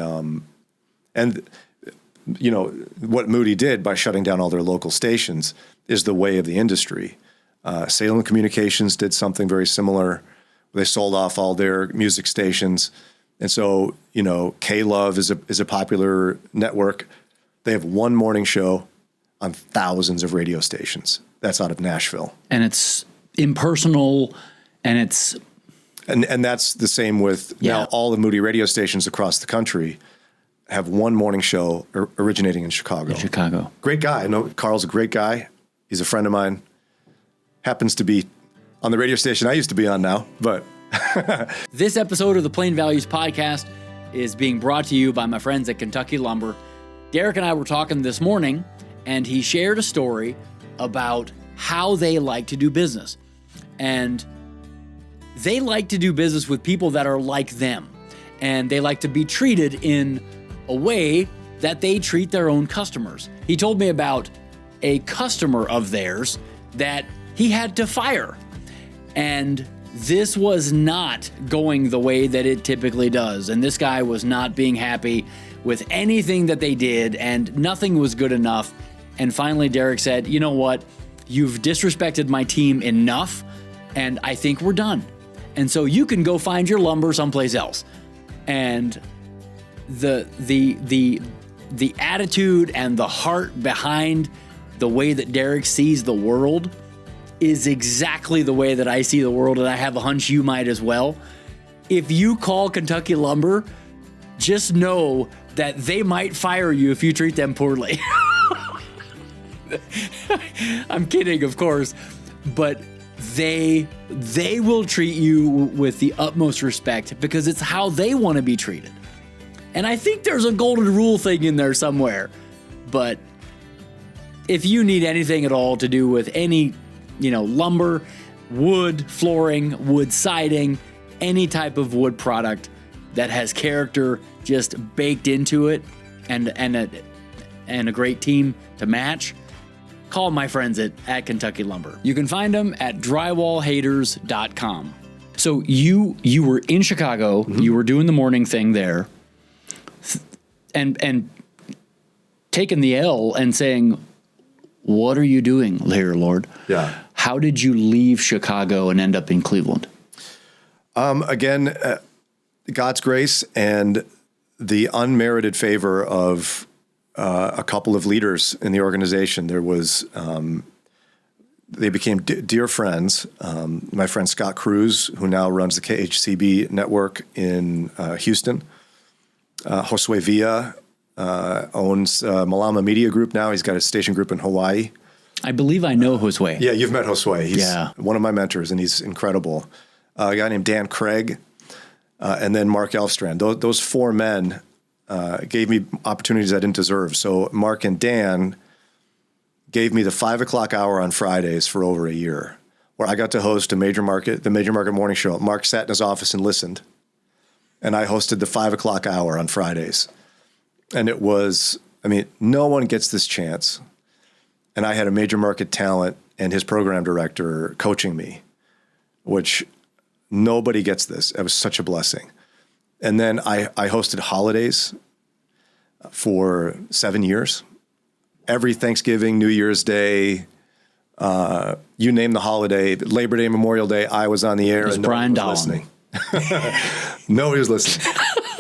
what Moody did by shutting down all their local stations is the way of the industry. Salem Communications did something very similar. They sold off all their music stations. And so, K-Love is a popular network. They have one morning show on thousands of radio stations. That's out of Nashville. And it's impersonal, and it's... And that's the same with now all the Moody radio stations across the country have one morning show originating in Chicago. Great guy. I know Carl's a great guy. He's a friend of mine. Happens to be on the radio station I used to be on now, but... This episode of the Plain Values Podcast is being brought to you by my friends at Kentucky Lumber. Derek and I were talking this morning, and he shared a story about how they like to do business. And they like to do business with people that are like them. And they like to be treated in a way that they treat their own customers. He told me about a customer of theirs that he had to fire. And this was not going the way that it typically does. And this guy was not being happy with anything that they did, and nothing was good enough. And finally, Derek said, you know what? You've disrespected my team enough, and I think we're done. And so you can go find your lumber someplace else. And the attitude and the heart behind the way that Derek sees the world is exactly the way that I see the world, and I have a hunch you might as well. If you call Kentucky Lumber, just know that they might fire you if you treat them poorly. I'm kidding, of course, but they will treat you with the utmost respect because it's how they want to be treated. And I think there's a golden rule thing in there somewhere. But if you need anything at all to do with any, lumber, wood flooring, wood siding, any type of wood product that has character just baked into it and a great team to match, call my friends at Kentucky Lumber. You can find them at drywallhaters.com. So you were in Chicago, you were doing the morning thing there, and taking the L and saying, what are you doing here, Lord? Yeah. How did you leave Chicago and end up in Cleveland? Again, God's grace and the unmerited favor of a couple of leaders in the organization. There was, they became dear friends. My friend Scott Cruz, who now runs the KHCB network in Houston. Josue Villa owns Malama Media Group now. He's got a station group in Hawaii. I believe I know Josue. Yeah, you've met Josue. He's one of my mentors, and he's incredible. A guy named Dan Craig, and then Mark Elfstrand. Those four men gave me opportunities I didn't deserve. So Mark and Dan gave me the 5 o'clock hour on Fridays for over a year, where I got to host the Major Market Morning Show. Mark sat in his office and listened, and I hosted the 5 o'clock hour on Fridays. And it was, no one gets this chance. And I had a major market talent and his program director coaching me, which nobody gets this. It was such a blessing. And then I hosted holidays for 7 years. Every Thanksgiving, New Year's Day, you name the holiday, Labor Day, Memorial Day, I was on the air. It was Brian Dahlen. Nobody was listening.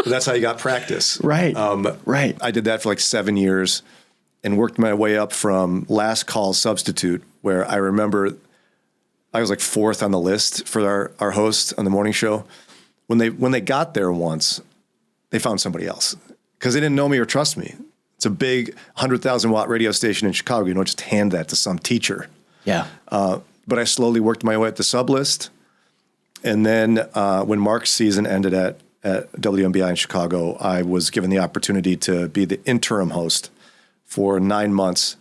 That's how you got practice. Right. Right. I did that for like 7 years and worked my way up from last call substitute, where I remember I was like fourth on the list for our host on the morning show. When they got there once, they found somebody else because they didn't know me or trust me. It's a big 100,000 watt radio station in Chicago. You don't just hand that to some teacher. Yeah. But I slowly worked my way up the sub list. And then when Mark's season ended at WMBI in Chicago, I was given the opportunity to be the interim host for 9 months.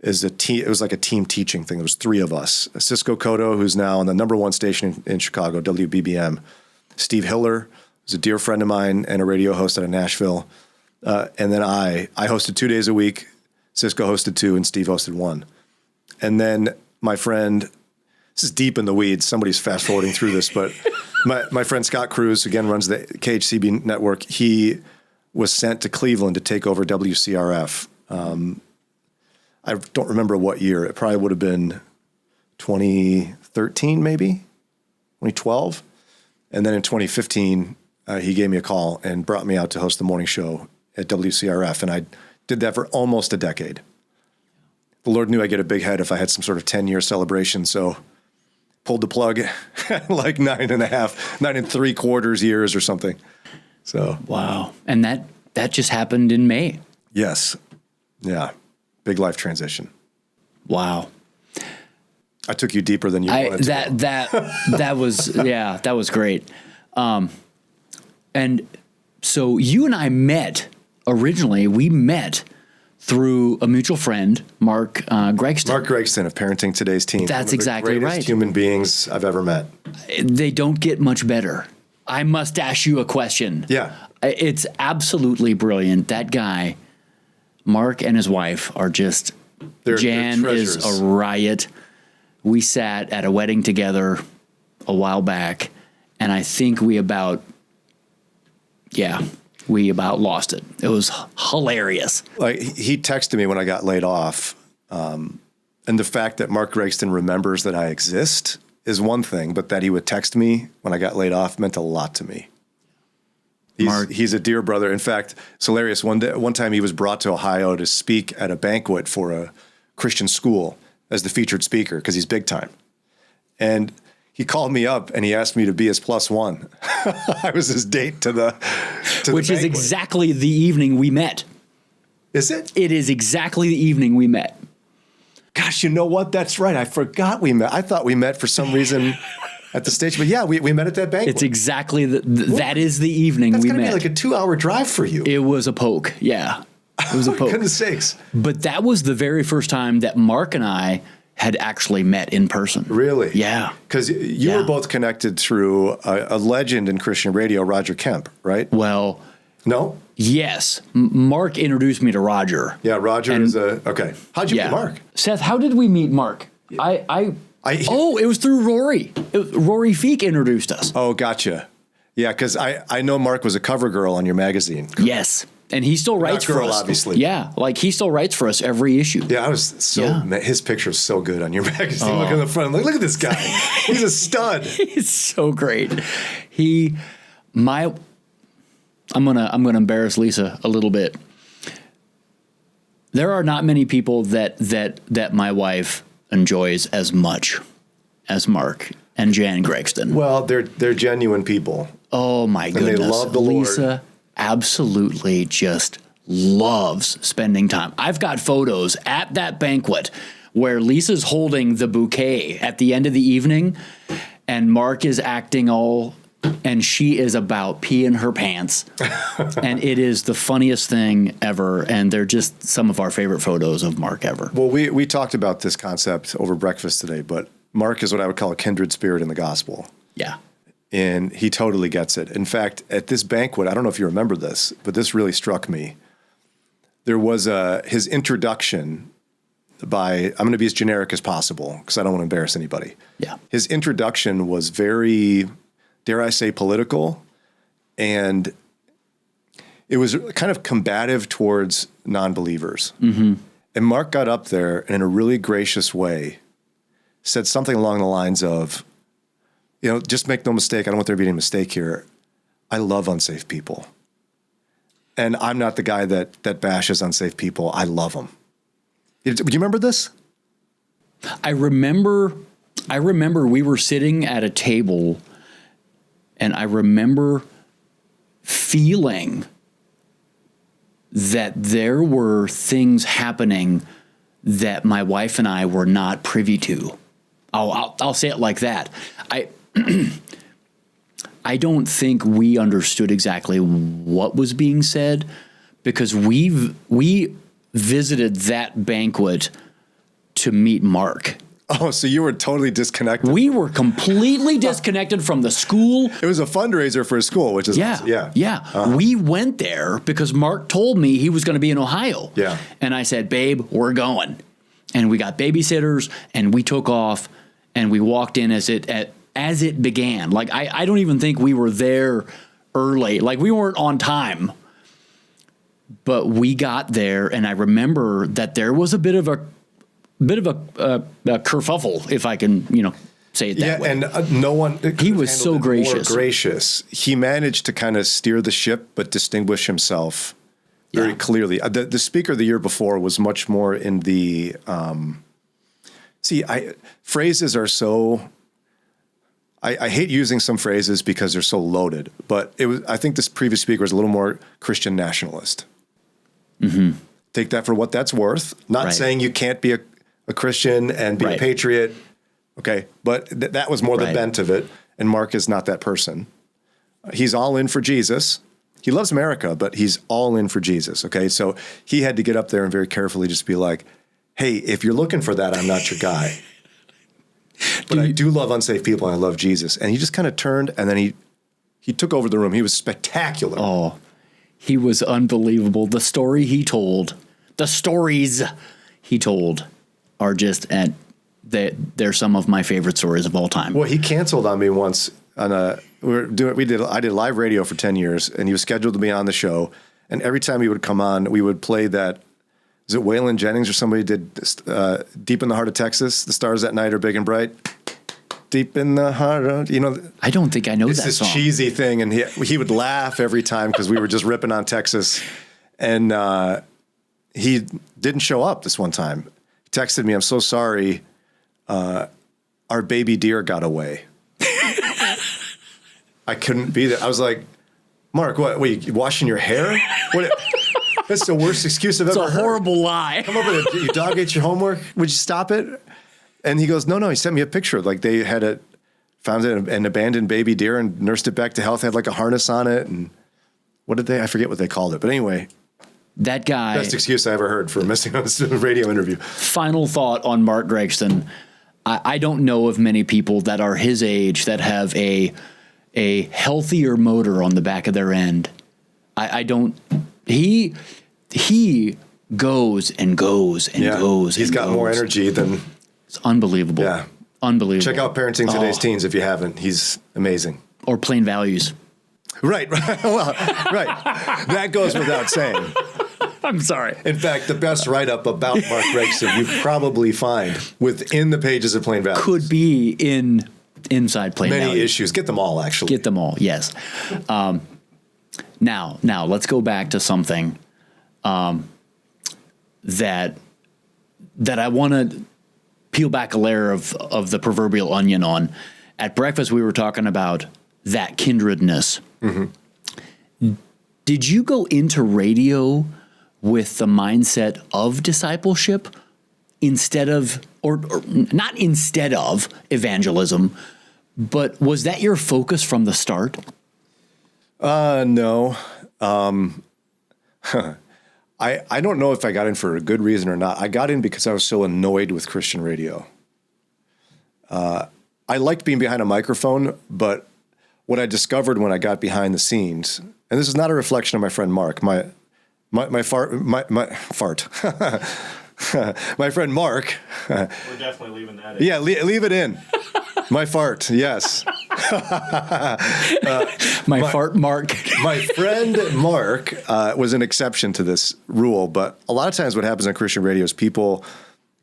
It was like a team teaching thing. There was three of us. Cisco Cotto, who's now on the number one station in Chicago, WBBM. Steve Hiller, who's a dear friend of mine and a radio host out of Nashville. And then I hosted 2 days a week. Cisco hosted 2 and Steve hosted 1. And then my friend, this is deep in the weeds. Somebody's fast forwarding through this, but my friend Scott Cruz, again, runs the KHCB network. He was sent to Cleveland to take over WCRF. I don't remember what year. It probably would have been 2013, maybe 2012. And then in 2015, he gave me a call and brought me out to host the morning show at WCRF. And I did that for almost a decade. The Lord knew I'd get a big head if I had some sort of 10-year celebration. So pulled the plug like 9 3/4 years or something. So Wow. And that just happened in May. yes. Yeah. Big life transition. Wow. I took you deeper than you wanted to. That was, yeah, that was great. And so you and I met originally, we met through a mutual friend, Mark Gregston. Mark Gregston of Parenting Today's Teen. That's One of the exactly greatest right. human beings I've ever met. They don't get much better. I must ask you a question. Yeah. It's absolutely brilliant. That guy, Mark, and his wife are just, They're Jan is treasures. a riot. We sat at a wedding together a while back, and I think we about lost it. It was hilarious. Like he texted me when I got laid off. And the fact that Mark Gregston remembers that I exist is one thing, but that he would text me when I got laid off meant a lot to me. He's a dear brother. In fact, it's hilarious. One time he was brought to Ohio to speak at a banquet for a Christian school as the featured speaker because he's big time. And he called me up and he asked me to be his +1. I was his date to the Which is banquet. exactly the evening we met. Is it? It is exactly the evening we met. Gosh, you know what? That's right. I forgot we met. I thought we met for some reason at the stage, but yeah, we met at that banquet. It's exactly that is the evening That's we gonna met. be like a 2-hour drive for you. It was a poke. Yeah. It was a poke. Goodness sakes. But that was the very first time that Mark and I had actually met in person. Really? Yeah. Because you were both connected through a legend in Christian radio, Roger Kemp, right? Well, No? yes. Mark introduced me to Roger. Yeah, Roger is okay. How'd you meet Mark? Seth, how did we meet Mark? It was through Rory. Rory Feek introduced us. Oh, gotcha. Yeah, because I know Mark was a cover girl on your magazine. Yes. And he still writes for girl, us. obviously. Yeah. Like he still writes for us every issue. Yeah, I was his picture is so good on your magazine. Look at the front. Look at this guy. He's a stud. It's so great. I'm gonna embarrass Lisa a little bit. There are not many people that my wife enjoys as much as Mark and Jan Gregston. Well, they're genuine people. Oh my goodness. they love the Lord. Lisa absolutely just loves spending time. I've got photos at that banquet where Lisa's holding the bouquet at the end of the evening and Mark is acting all, and she is about peeing her pants. And it is the funniest thing ever. And they're just some of our favorite photos of Mark ever. Well, we talked about this concept over breakfast today, but Mark is what I would call a kindred spirit in the gospel. Yeah. And he totally gets it. In fact, at this banquet, I don't know if you remember this, but this really struck me. There was his introduction by, I'm going to be as generic as possible because I don't want to embarrass anybody. Yeah. His introduction was very, dare I say, political, and it was kind of combative towards non-believers. Mm-hmm. And Mark got up there and in a really gracious way said something along the lines of, just make no mistake, I don't want there to be any mistake here. I love unsafe people. And I'm not the guy that bashes unsafe people. I love them. Do you remember this? I remember we were sitting at a table and I remember feeling that there were things happening that my wife and I were not privy to. I'll say it like that. I don't think we understood exactly what was being said because we visited that banquet to meet Mark. Oh, so you were totally disconnected. We were completely disconnected from the school. It was a fundraiser for a school, which is awesome. Yeah. Uh-huh. We went there because Mark told me he was going to be in Ohio. Yeah. And I said, babe, we're going. And we got babysitters and we took off and we walked in as it began. Like, I don't even think we were there early. Like, we weren't on time. But we got there and I remember that there was a bit of bit of a kerfuffle, if I can, say it that way. And no one. He was so gracious. More gracious. He managed to kind of steer the ship, but distinguish himself very clearly. The speaker the year before was much more in the. Phrases are so. I hate using some phrases because they're so loaded, but I think this previous speaker was a little more Christian nationalist. Mm-hmm. Take that for what that's worth. Not saying you can't be a Christian and be a patriot. Okay. But that was more the bent of it. And Mark is not that person. He's all in for Jesus. He loves America, but he's all in for Jesus. Okay. So he had to get up there and very carefully just be like, hey, if you're looking for that, I'm not your guy. But I do love unsafe people and I love Jesus. And he just kind of turned and then he took over the room. He was spectacular. Oh, he was unbelievable. The stories he told are just they're some of my favorite stories of all time. Well, he canceled on me once on I did live radio for 10 years and he was scheduled to be on the show. And every time he would come on, we would play that. Is it Waylon Jennings or somebody did Deep in the Heart of Texas? The stars that night are big and bright. Deep in the heart of, I don't think I know that song. It's this cheesy thing. And he would laugh every time because we were just ripping on Texas. And he didn't show up this one time. He texted me, I'm so sorry. Our baby deer got away. I couldn't be there. I was like, Mark, what you washing your hair? What? That's the worst excuse I've ever heard. It's a horrible lie. Come up with your dog ate your homework. Would you stop it? And he goes, no. He sent me a picture. Like they had found an abandoned baby deer and nursed it back to health. Had like a harness on it. And I forget what they called it. But anyway. That guy. Best excuse I ever heard for missing a radio interview. Final thought on Mark Gregson. I don't know of many people that are his age that have a healthier motor on the back of their end. I don't. He goes and goes and goes. He's got more energy than. It's unbelievable. Yeah, unbelievable. Check out Parenting Today's Teens if you haven't. He's amazing. Or Plain Values. Right. Well, right. That goes without saying. I'm sorry. In fact, the best write-up about Mark Gregson you probably find within the pages of Plain Values. Could be inside Plain Values. Many issues. Get them all, actually. Get them all, yes. Now, let's go back to something that I want to peel back a layer of the proverbial onion on. At breakfast, we were talking about that kindredness. Mm-hmm. Did you go into radio with the mindset of discipleship instead of, or not instead of evangelism, but was that your focus from the start? No. I don't know if I got in for a good reason or not. I got in because I was so annoyed with Christian radio. I liked being behind a microphone, but what I discovered when I got behind the scenes, and this is not a reflection of my friend Mark, my fart, my friend Mark. We're definitely leaving that in. Yeah, leave it in. My fart, yes. My fart Mark. My friend Mark was an exception to this rule, but a lot of times what happens on Christian radio is people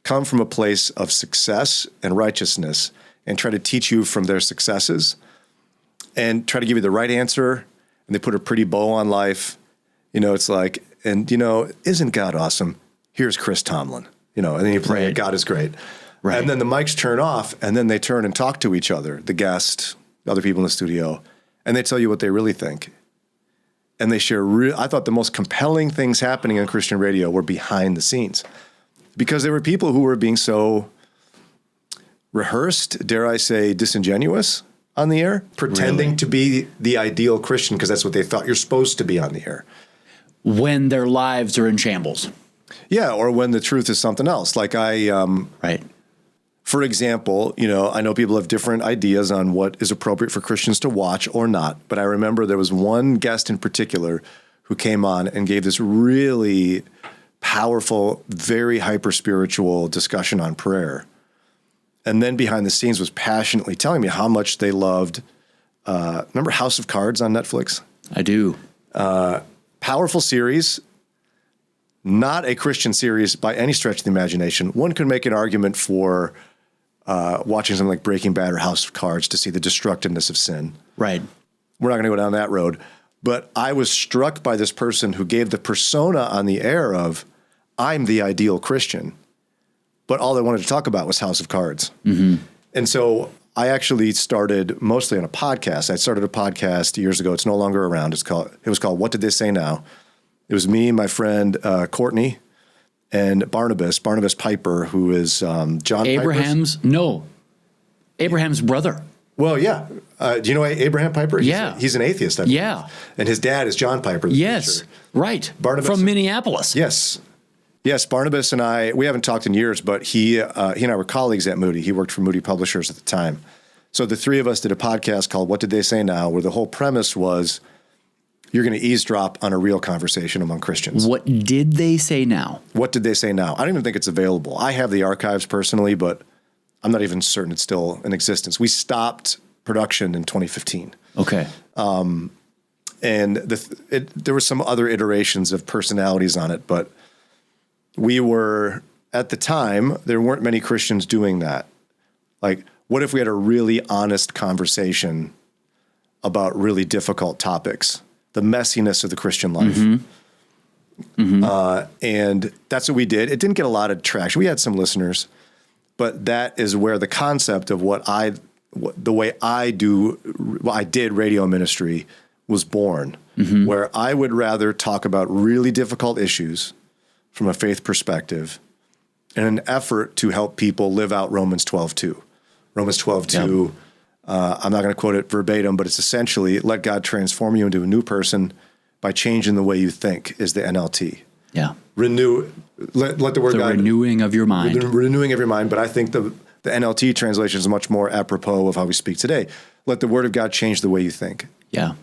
come from a place of success and righteousness and try to teach you from their successes and try to give you the right answer, and they put a pretty bow on life. It's like, and isn't God awesome? Here's Chris Tomlin, and then you play God is great. Right. And then the mics turn off, and then they turn and talk to each other, the guest, other people in the studio, and they tell you what they really think. And they share I thought the most compelling things happening on Christian radio were behind the scenes, because there were people who were being so rehearsed, dare I say, disingenuous on the air, pretending to be the ideal Christian because that's what they thought you're supposed to be on the air. When their lives are in shambles. Yeah, or when the truth is something else. Like right. For example, I know people have different ideas on what is appropriate for Christians to watch or not, but I remember there was one guest in particular who came on and gave this really powerful, very hyper-spiritual discussion on prayer. And then behind the scenes was passionately telling me how much they loved, remember House of Cards on Netflix? I do. Powerful series, not a Christian series by any stretch of the imagination. One could make an argument for watching something like Breaking Bad or House of Cards to see the destructiveness of sin. Right. We're not going to go down that road. But I was struck by this person who gave the persona on the air of, I'm the ideal Christian. But all they wanted to talk about was House of Cards. Mm-hmm. And so I actually started mostly on a podcast. I started a podcast years ago. It's no longer around. It was called What Did They Say Now? It was me, my friend Courtney, and Barnabas Piper, who is John Abraham's brother. Well, yeah. Do you know Abraham Piper? He's an atheist. I believe. Yeah. And his dad is John Piper. Yes, preacher. Right. Barnabas, from Minneapolis. Yes. Yes, Barnabas and I, we haven't talked in years, but he and I were colleagues at Moody. He worked for Moody Publishers at the time. So the three of us did a podcast called What Did They Say Now? Where the whole premise was you're going to eavesdrop on a real conversation among Christians. What did they say now? What did they say now? I don't even think it's available. I have the archives personally, but I'm not even certain it's still in existence. We stopped production in 2015. Okay. And there were some other iterations of personalities on it, but we were, at the time, there weren't many Christians doing that. Like, what if we had a really honest conversation about really difficult topics, the messiness of the Christian life? Mm-hmm. Mm-hmm. And that's what we did. It didn't get a lot of traction. We had some listeners, but that is where the concept of the way I did radio ministry was born, mm-hmm. where I would rather talk about really difficult issues from a faith perspective in an effort to help people live out Romans 12:2. Romans 12:2, yep. I'm not going to quote it verbatim, but it's essentially, let God transform you into a new person by changing the way you think, is the NLT. Yeah. Let the word God. Renewing of your mind. The renewing of your mind, but I think the NLT translation is much more apropos of how we speak today. Let the word of God change the way you think. Yeah.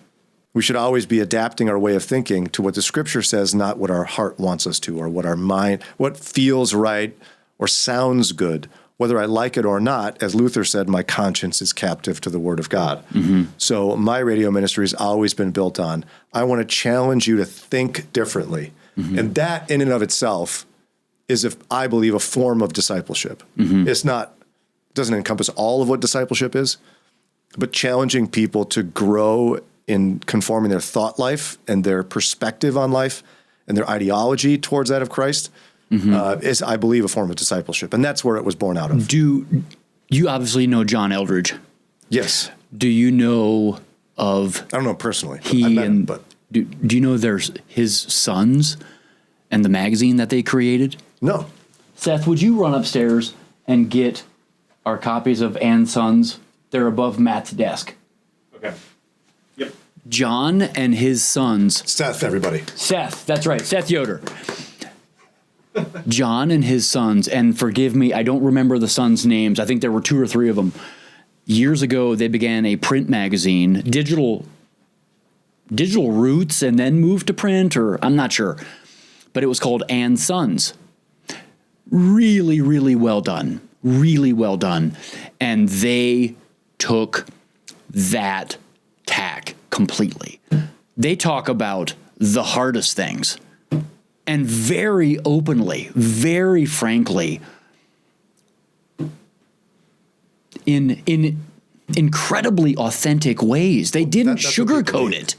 We should always be adapting our way of thinking to what the scripture says, not what our heart wants us to, or what feels right or sounds good. Whether I like it or not, as Luther said, my conscience is captive to the word of God. Mm-hmm. So my radio ministry has always been built on, I want to challenge you to think differently. Mm-hmm. And that in and of itself is, I believe, a form of discipleship. Mm-hmm. Doesn't encompass all of what discipleship is, but challenging people to grow in conforming their thought life and their perspective on life and their ideology towards that of Christ, mm-hmm. Is, I believe, a form of discipleship. And that's where it was born out of. Do you obviously know John Eldridge? Yes. Do you know of... I don't know him personally. Do you know there's his sons and the magazine that they created? No. Seth, would you run upstairs and get our copies of And Sons? They're above Matt's desk. Okay. Yep. John and his sons. Seth, everybody. Seth, that's right. Seth Yoder. John and his sons, and forgive me, I don't remember the sons' names. I think there were 2 or 3 of them. Years ago, they began a print magazine, digital roots, and then moved to print, or I'm not sure. But it was called And Sons. Really, really well done. Really well done. And they took that tack completely. They talk about the hardest things. And very openly, very frankly, in incredibly authentic ways. They didn't sugarcoat it.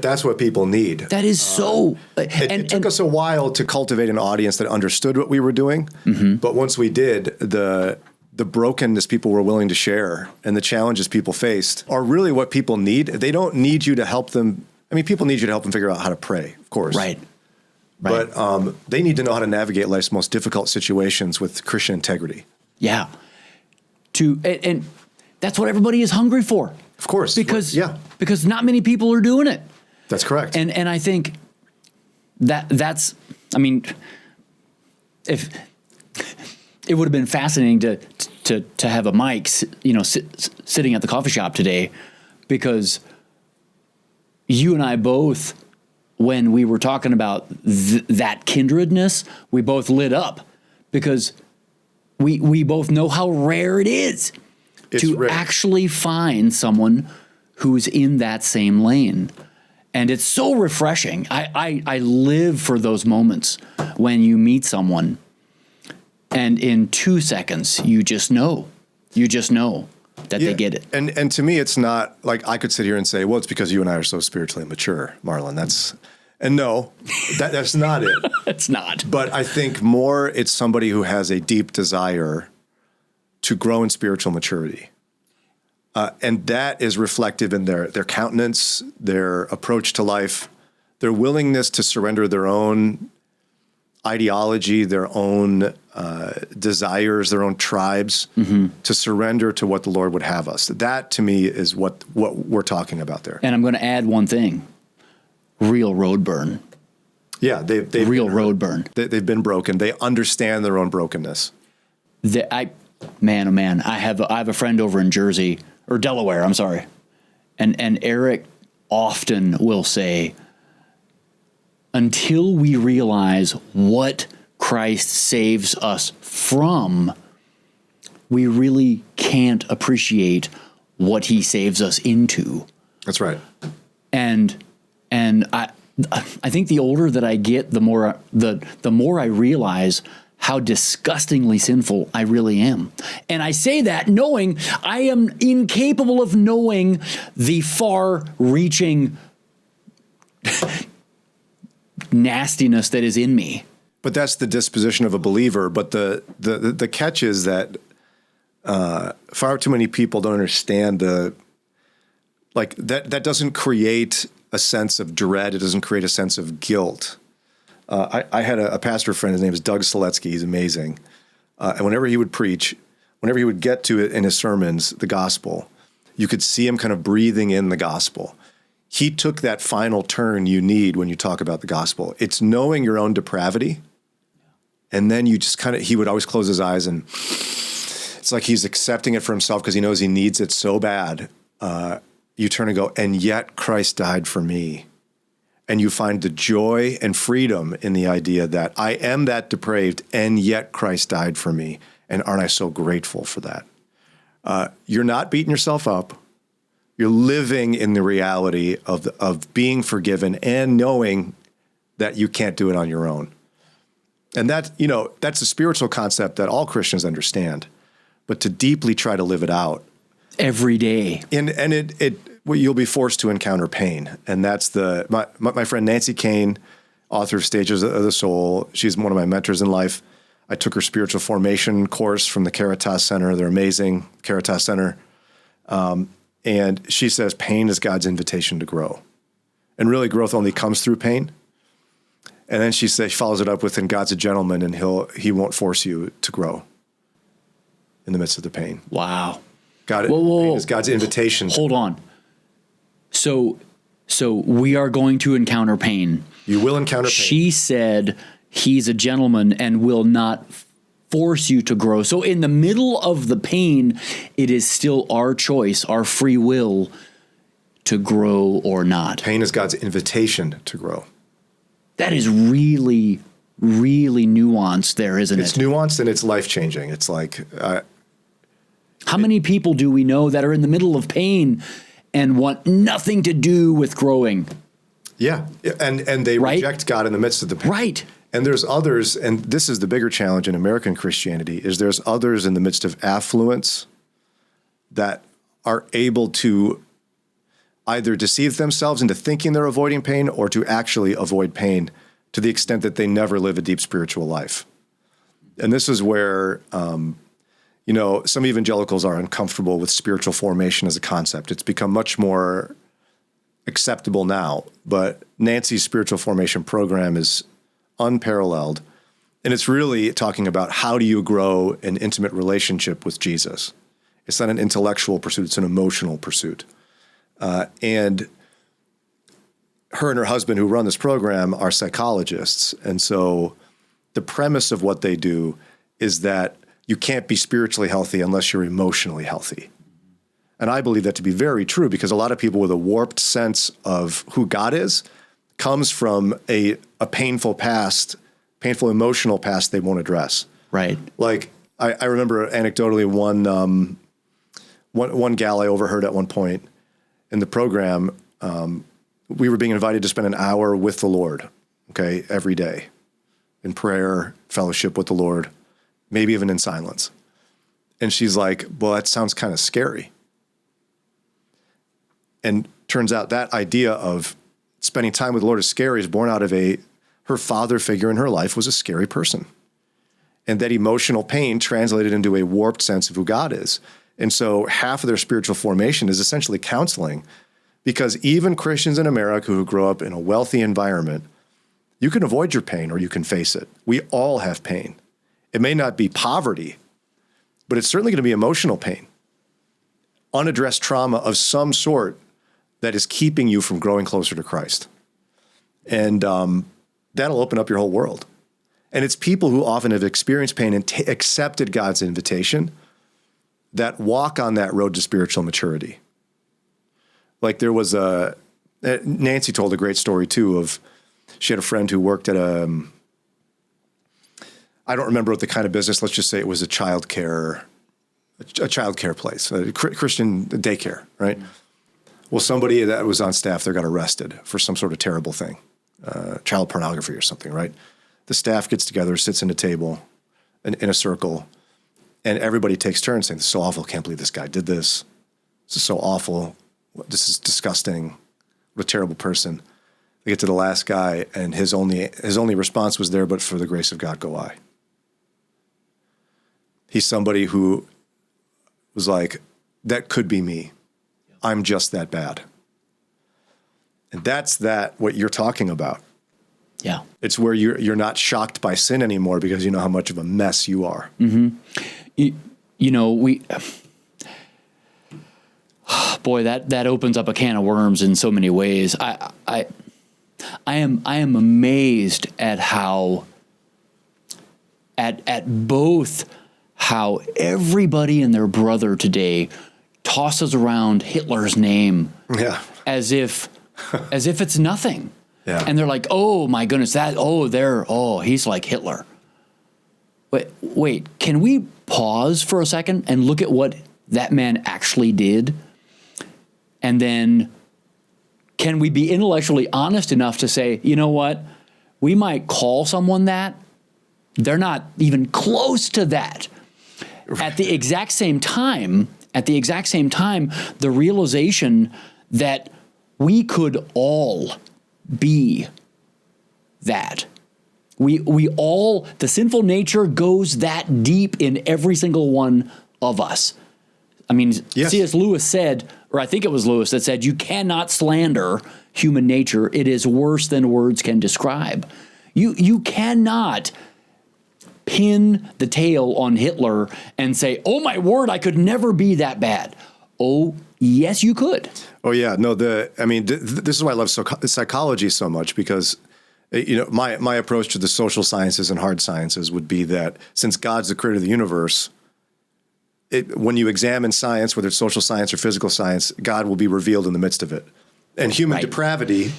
That's what people need. That is so... It took us a while to cultivate an audience that understood what we were doing. Mm-hmm. But once we did, the brokenness people were willing to share and the challenges people faced are really what people need. They don't need you to help them. I mean, people need you to help them figure out how to pray, of course. Right. But they need to know how to navigate life's most difficult situations with Christian integrity. Yeah. And that's what everybody is hungry for. Of course. Because not many people are doing it. That's correct. And I think that's, I mean, if it would have been fascinating to have a mic, sitting at the coffee shop today, because you and I both, when we were talking about that kindredness, we both lit up because we both know how rare it is to actually find someone who's in that same lane. And it's so refreshing. I live for those moments when you meet someone and in 2 seconds, you just know that they get it. And to me, it's not like I could sit here and say, well, it's because you and I are so spiritually mature, Marlin. No, that's not it. It's not. But I think more it's somebody who has a deep desire to grow in spiritual maturity. And that is reflective in their countenance, their approach to life, their willingness to surrender their own ideology, their own desires, their own tribes, to surrender to what the Lord would have us. That, to me, is what we're talking about there. And I'm going to add one thing. Real road burn. Yeah, they've Real road burn. They've been broken. They understand their own brokenness. Man, oh man, I have a friend over in Jersey, or Delaware, I'm sorry. And Eric often will say, until we realize what Christ saves us from, we really can't appreciate what he saves us into. That's right. And I think the older that I get, the more I realize how disgustingly sinful I really am. And I say that knowing I am incapable of knowing the far-reaching nastiness that is in me. But that's the disposition of a believer. But the catch is that far too many people don't understand that doesn't create a sense of dread. It doesn't create a sense of guilt. I had a pastor friend, his name is Doug Seletsky. He's amazing. And whenever he would preach, whenever he would get to it in his sermons, the gospel, you could see him kind of breathing in the gospel. He took that final turn you need when you talk about the gospel. It's knowing your own depravity. And then you just he would always close his eyes, and it's like he's accepting it for himself because he knows he needs it so bad. You turn and go, and yet Christ died for me. And you find the joy and freedom in the idea that I am that depraved, and yet Christ died for me. And aren't I so grateful for that? You're not beating yourself up. You're living in the reality of being forgiven and knowing that you can't do it on your own. And that's a spiritual concept that all Christians understand. But to deeply try to live it out every day, you'll be forced to encounter pain. And that's my friend Nancy Kane, author of Stages of the Soul. She's one of my mentors in life. I took her spiritual formation course from the Caritas Center. They're amazing, Caritas Center. And she says pain is God's invitation to grow. And really growth only comes through pain. And then she follows it up with, and God's a gentleman, and he won't force you to grow in the midst of the pain. Wow. Pain is God's invitation. Hold on. So we are going to encounter pain. You will encounter pain. She said he's a gentleman and will not force you to grow. So in the middle of the pain, it is still our choice, our free will to grow or not. Pain is God's invitation to grow. That is really, really nuanced there, isn't it? It's nuanced and it's life-changing. It's like... how many people do we know that are in the middle of pain and want nothing to do with growing? Yeah, and they reject God in the midst of the pain. Right. And there's others, and this is the bigger challenge in American Christianity, is there's others in the midst of affluence that are able to either deceive themselves into thinking they're avoiding pain or to actually avoid pain to the extent that they never live a deep spiritual life. And this is where, some evangelicals are uncomfortable with spiritual formation as a concept. It's become much more acceptable now, but Nancy's spiritual formation program is unparalleled. And it's really talking about how do you grow an intimate relationship with Jesus. It's not an intellectual pursuit, it's an emotional pursuit. And her and her husband who run this program are psychologists. And so the premise of what they do is that you can't be spiritually healthy unless you're emotionally healthy. And I believe that to be very true because a lot of people with a warped sense of who God is comes from a painful past, painful emotional past they won't address. Right. Like I remember anecdotally one gal I overheard at one point in the program we were being invited to spend an hour with the Lord, okay, every day in prayer, fellowship with the Lord, maybe even in silence. And she's like, well, that sounds kind of scary. And turns out that idea of spending time with the Lord is scary is born out of her father figure in her life was a scary person. And that emotional pain translated into a warped sense of who God is. And so half of their spiritual formation is essentially counseling, because even Christians in America who grow up in a wealthy environment, you can avoid your pain or you can face it. We all have pain. It may not be poverty, but it's certainly going to be emotional pain, unaddressed trauma of some sort that is keeping you from growing closer to Christ. And that'll open up your whole world. And it's people who often have experienced pain and accepted God's invitation that walk on that road to spiritual maturity. Like there was Nancy told a great story too of, she had a friend who worked at I don't remember what the kind of business, let's just say it was a child care place, a Christian daycare, right? Mm-hmm. Well, somebody that was on staff there got arrested for some sort of terrible thing, child pornography or something, right? The staff gets together, sits at a table in a circle, and everybody takes turns saying, "This is so awful, can't believe this guy did this. This is so awful. This is disgusting. What a terrible person." They get to the last guy, and his only response was, "There, but for the grace of God go I." He's somebody who was like, that could be me. I'm just that bad. And that's what you're talking about. Yeah. It's where you're not shocked by sin anymore because you know how much of a mess you are. Mm-hmm. Boy, that opens up a can of worms in so many ways. I am amazed at how both how everybody and their brother today tosses around Hitler's name as if it's nothing. Yeah. And they're like, "Oh my goodness, he's like Hitler." Wait, can we pause for a second and look at what that man actually did? And then can we be intellectually honest enough to say, you know what? We might call someone that. They're not even close to that. At the exact same time, the realization that we could all be that. We all, the sinful nature goes that deep in every single one of us. I mean, yes. C.S. Lewis said, or I think it was Lewis that said, you cannot slander human nature. It is worse than words can describe. You cannot pin the tail on Hitler and say, "Oh my word, I could never be that bad." Oh, yes, you could. Oh yeah, no. This is why I love psychology so much, because my approach to the social sciences and hard sciences would be that since God's the creator of the universe, when you examine science, whether it's social science or physical science, God will be revealed in the midst of it, and human depravity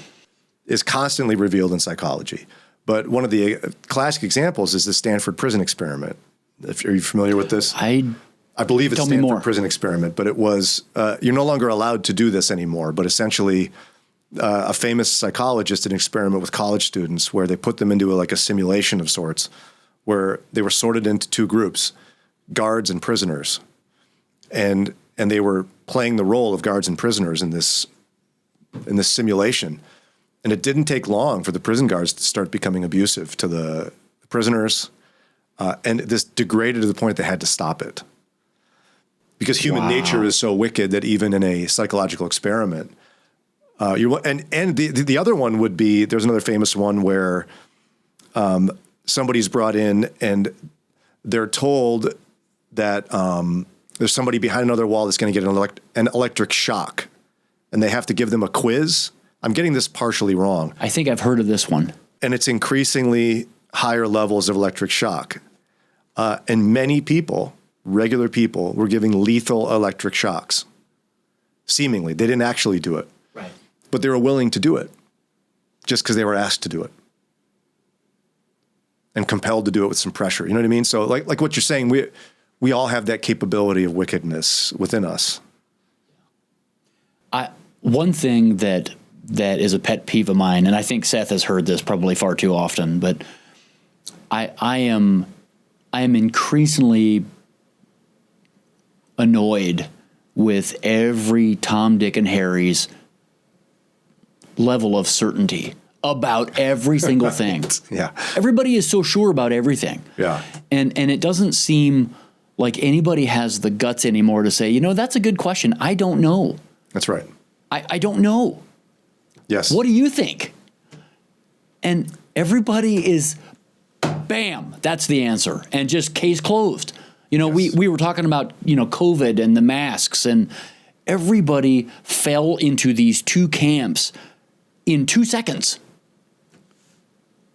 is constantly revealed in psychology. But one of the classic examples is the Stanford prison experiment. Are you familiar with this? I believe it's Stanford prison experiment, but it was, you're no longer allowed to do this anymore. But essentially, a famous psychologist did an experiment with college students where they put them into a simulation of sorts, where they were sorted into two groups, guards and prisoners. And they were playing the role of guards and prisoners in this simulation. And it didn't take long for the prison guards to start becoming abusive to the prisoners. And this degraded to the point they had to stop it. Because human nature is so wicked that even in a psychological experiment, the other one would be, there's another famous one where somebody's brought in and they're told that there's somebody behind another wall that's going to get an electric shock, and they have to give them a quiz. I'm getting this partially wrong. I think I've heard of this one. And it's increasingly higher levels of electric shock. And many people, regular people, were giving lethal electric shocks. Seemingly. They didn't actually do it. Right. But they were willing to do it just because they were asked to do it. And compelled to do it with some pressure. You know what I mean? So like what you're saying, we all have that capability of wickedness within us. One thing that that is a pet peeve of mine, and I think Seth has heard this probably far too often, but I am increasingly annoyed with every Tom, Dick, and Harry's level of certainty about every single thing. Yeah. Everybody is so sure about everything. Yeah. And it doesn't seem like anybody has the guts anymore to say, you know, that's a good question. I don't know. That's right. I don't know. Yes. What do you think? And everybody is, bam, that's the answer. And just case closed. You know, Yes. we were talking about, you know, COVID and the masks, and everybody fell into these two camps in 2 seconds.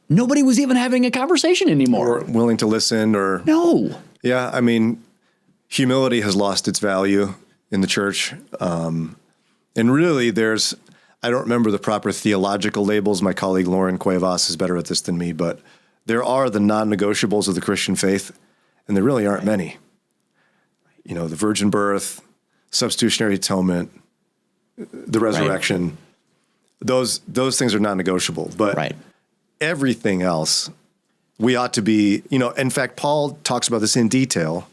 Nobody was even having a conversation anymore. Or willing to listen or... No. Yeah, I mean, humility has lost its value in the church. And really, I don't remember the proper theological labels. My colleague Lauren Cuevas is better at this than me, but there are the non-negotiables of the Christian faith, and there really aren't many. You know, the virgin birth, substitutionary atonement, the resurrection, those things are non-negotiable. But everything else, we ought to be, you know, in fact, Paul talks about this in detail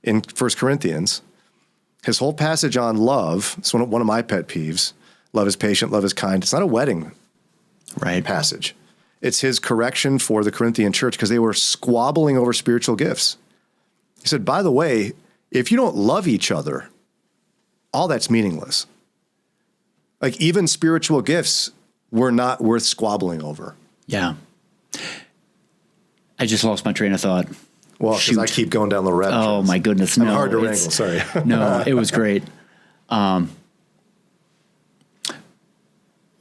in 1 Corinthians. His whole passage on love, it's one of my pet peeves. Love is patient, love is kind. It's not a wedding passage. It's his correction for the Corinthian church because they were squabbling over spiritual gifts. He said, by the way, if you don't love each other, all that's meaningless. Like even spiritual gifts were not worth squabbling over. Yeah. I just lost my train of thought. Well, because I keep going down the rabbit trails. Oh my goodness. I'm No, hard to wrangle, sorry. No, it was great.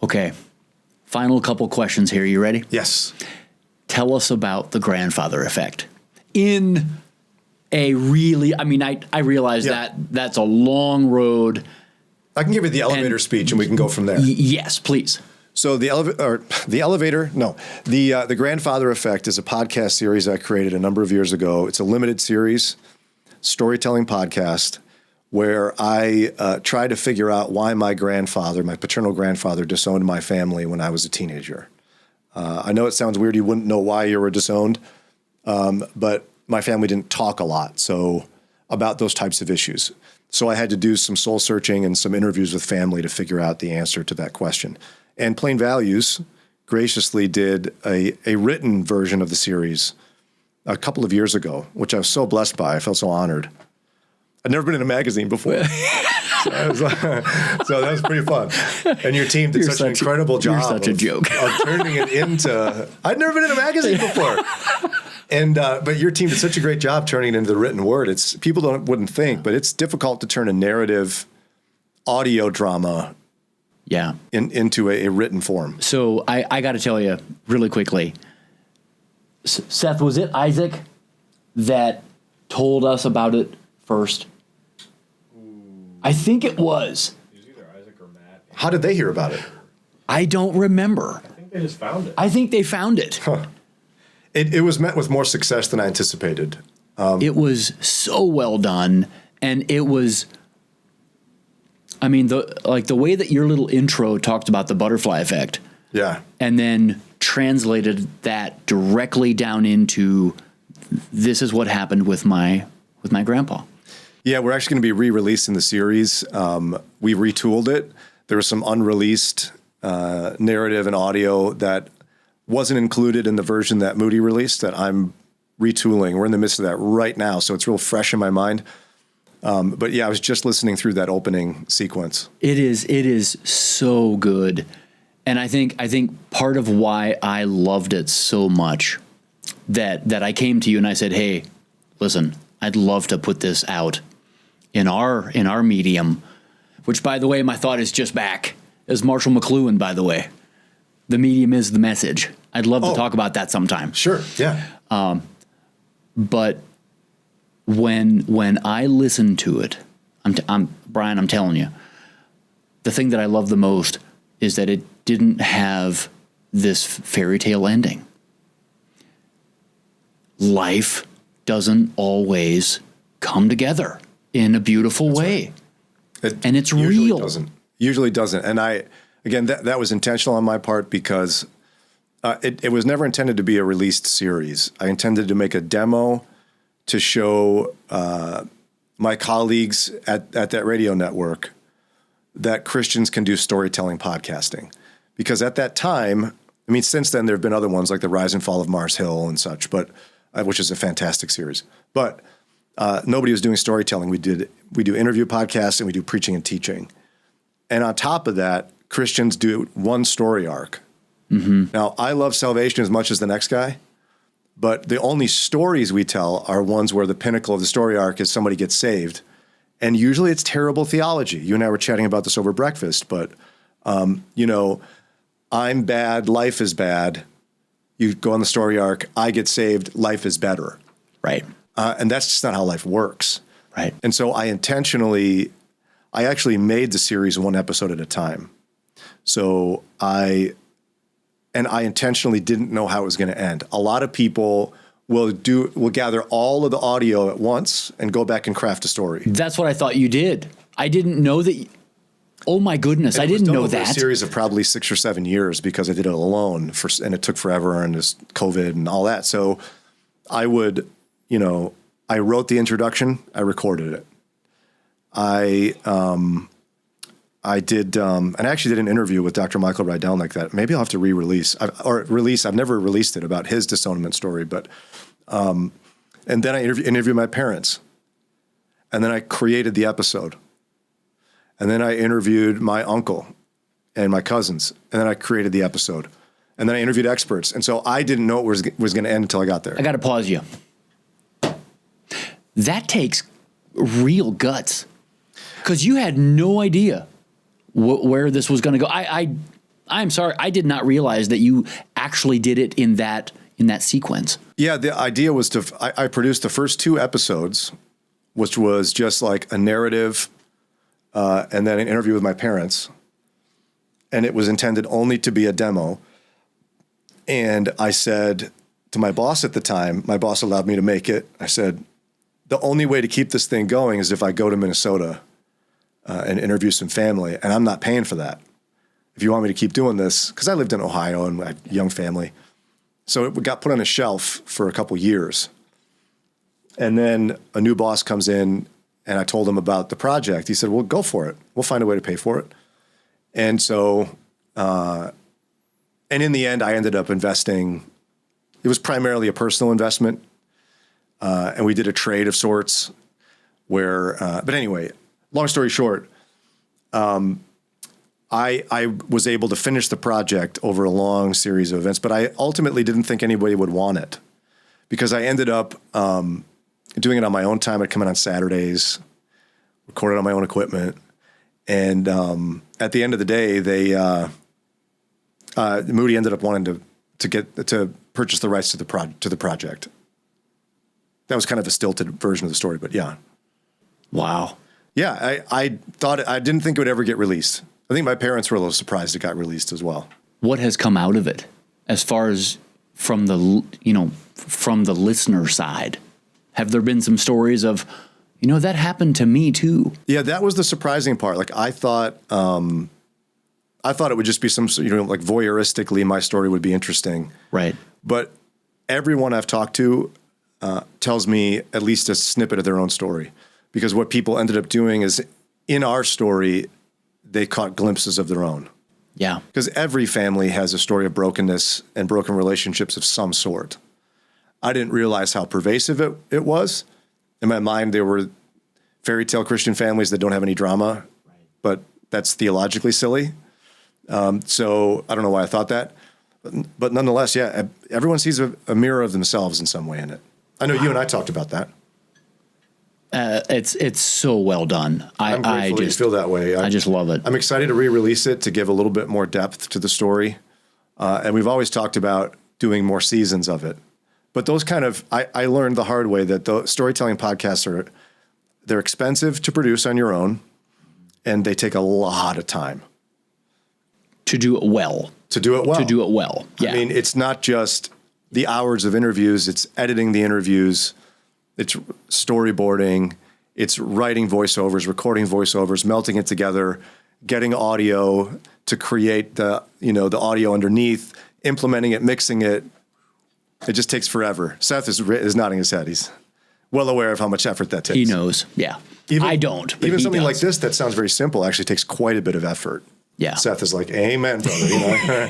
Okay. Final couple questions here. You ready? Yes. Tell us about the grandfather effect. In a really, I mean, I realize that that's a long road. I can give you the elevator speech and we can go from there. Yes, please. So the Grandfather Effect is a podcast series I created a number of years ago. It's a limited series, storytelling podcast, where I try to figure out why my paternal grandfather, disowned my family when I was a teenager. I know it sounds weird. You wouldn't know why you were disowned, but my family didn't talk a lot about those types of issues. So I had to do some soul searching and some interviews with family to figure out the answer to that question. And Plain Values graciously did a written version of the series a couple of years ago, which I was so blessed by. I felt so honored. I'd never been in a magazine before. So that was pretty fun. And your team did such an incredible job. You're such a joke. Of turning it into... I'd never been in a magazine before. And but your team did such a great job turning it into the written word. People wouldn't think, but it's difficult to turn a narrative audio drama into a written form. So I got to tell you really quickly, Seth, was it Isaac that told us about it first? I think it was. It was either Isaac or Matt. How did they hear about it? I don't remember. I think they just found it. I think they found it. Huh. It was met with more success than I anticipated. It was so well done, and it was... I mean, the way that your little intro talked about the butterfly effect. Yeah. And then translated that directly down into this is what happened with my grandpa. Yeah, we're actually going to be re-releasing the series. We retooled it. There was some unreleased narrative and audio that wasn't included in the version that Moody released that I'm retooling. We're in the midst of that right now, so it's real fresh in my mind. But yeah, I was just listening through that opening sequence. It is so good. And I think part of why I loved it so much that I came to you and I said, hey, listen, I'd love to put this out in our medium, which, by the way, my thought is just back as Marshall McLuhan, by the way. The medium is the message. I'd love to talk about that sometime. Sure, yeah. But when I listen to it, Brian, I'm telling you, the thing that I love the most is that it didn't have this fairy tale ending. Life doesn't always come together in a beautiful way. Right. And it's usually real. Usually doesn't. And again, that was intentional on my part because it was never intended to be a released series. I intended to make a demo to show my colleagues at that radio network that Christians can do storytelling podcasting. Because at that time, I mean, since then, there have been other ones like The Rise and Fall of Mars Hill and such, but which is a fantastic series. But nobody was doing storytelling. We do interview podcasts and we do preaching and teaching. And on top of that, Christians do one story arc. Mm-hmm. Now, I love salvation as much as the next guy, but the only stories we tell are ones where the pinnacle of the story arc is somebody gets saved. And usually it's terrible theology. You and I were chatting about this over breakfast, but, I'm bad, life is bad. You go on the story arc, I get saved, life is better. Right. And that's just not how life works. Right. And so I actually made the series one episode at a time. So I intentionally didn't know how it was going to end. A lot of people will gather all of the audio at once and go back and craft a story. That's what I thought you did. I didn't know that. Oh my goodness, I didn't know that. A series of probably 6 or 7 years because I did it alone and it took forever and there's COVID and all that. So I would, I wrote the introduction, I recorded it. I did, and I actually did an interview with Dr. Michael Rydell like that. Maybe I'll have to re-release, I've never released it about his disownment story, but, and then I interviewed my parents, and then I created the episode. And then I interviewed my uncle and my cousins, and then I created the episode. And then I interviewed experts. And so I didn't know it was going to end until I got there. I got to pause you. That takes real guts because you had no idea where this was going to go. I'm sorry. I did not realize that you actually did it in that sequence. Yeah, the idea was I produced the first 2 episodes, which was just like a narrative and then an interview with my parents. And it was intended only to be a demo. And I said to my boss at the time, my boss allowed me to make it. I said, the only way to keep this thing going is if I go to Minnesota and interview some family, and I'm not paying for that. If you want me to keep doing this, because I lived in Ohio and I had a young family. So it got put on a shelf for a couple years. And then a new boss comes in, and I told him about the project. He said, well, go for it. We'll find a way to pay for it. And so, and in the end, I ended up investing. It was primarily a personal investment. And we did a trade of sorts where, but anyway, long story short, I was able to finish the project over a long series of events, but I ultimately didn't think anybody would want it because I ended up doing it on my own time. I'd come in on Saturdays, record it on my own equipment. And at the end of the day, Moody ended up wanting to purchase the rights to the project. That was kind of a stilted version of the story, but yeah. Wow. Yeah, I didn't think it would ever get released. I think my parents were a little surprised it got released as well. What has come out of it as far as from the listener side? Have there been some stories of, that happened to me too? Yeah, that was the surprising part. Like I thought it would just be some, like voyeuristically, my story would be interesting. Right. But everyone I've talked to tells me at least a snippet of their own story. Because what people ended up doing is in our story, they caught glimpses of their own. Yeah. Because every family has a story of brokenness and broken relationships of some sort. I didn't realize how pervasive it was. In my mind, there were fairy tale Christian families that don't have any drama, but that's theologically silly. So I don't know why I thought that. But nonetheless, yeah, everyone sees a mirror of themselves in some way in it. I know you and I talked about that. It's so well done. I'm grateful you feel that way. I just love it. I'm excited to re-release it to give a little bit more depth to the story. And we've always talked about doing more seasons of it. But those I learned the hard way that the storytelling podcasts they're expensive to produce on your own, and they take a lot of time. To do it well. Yeah. I mean, it's not just the hours of interviews, it's editing the interviews, it's storyboarding, it's writing voiceovers, recording voiceovers, melting it together, getting audio to create the audio underneath, implementing it, mixing it. It just takes forever. Seth is nodding his head. He's well aware of how much effort that takes. He knows. Yeah. I don't. But Even he something does. like this that sounds very simple actually takes quite a bit of effort. Yeah. Seth is like, amen, brother. You know?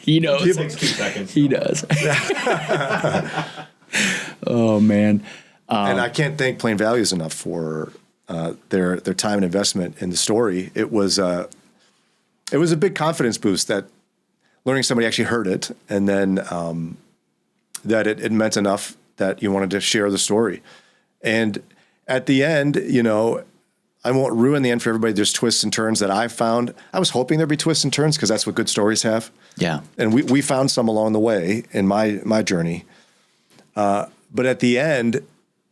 He knows. It takes 2 seconds. He does. Oh, man. And I can't thank Plain Values enough for their time and investment in the story. It was a big confidence boost that learning somebody actually heard it, and then that it meant enough that you wanted to share the story. And at the end, I won't ruin the end for everybody. There's twists and turns that I found. I was hoping there'd be twists and turns because that's what good stories have. Yeah. And we found some along the way in my journey. But at the end,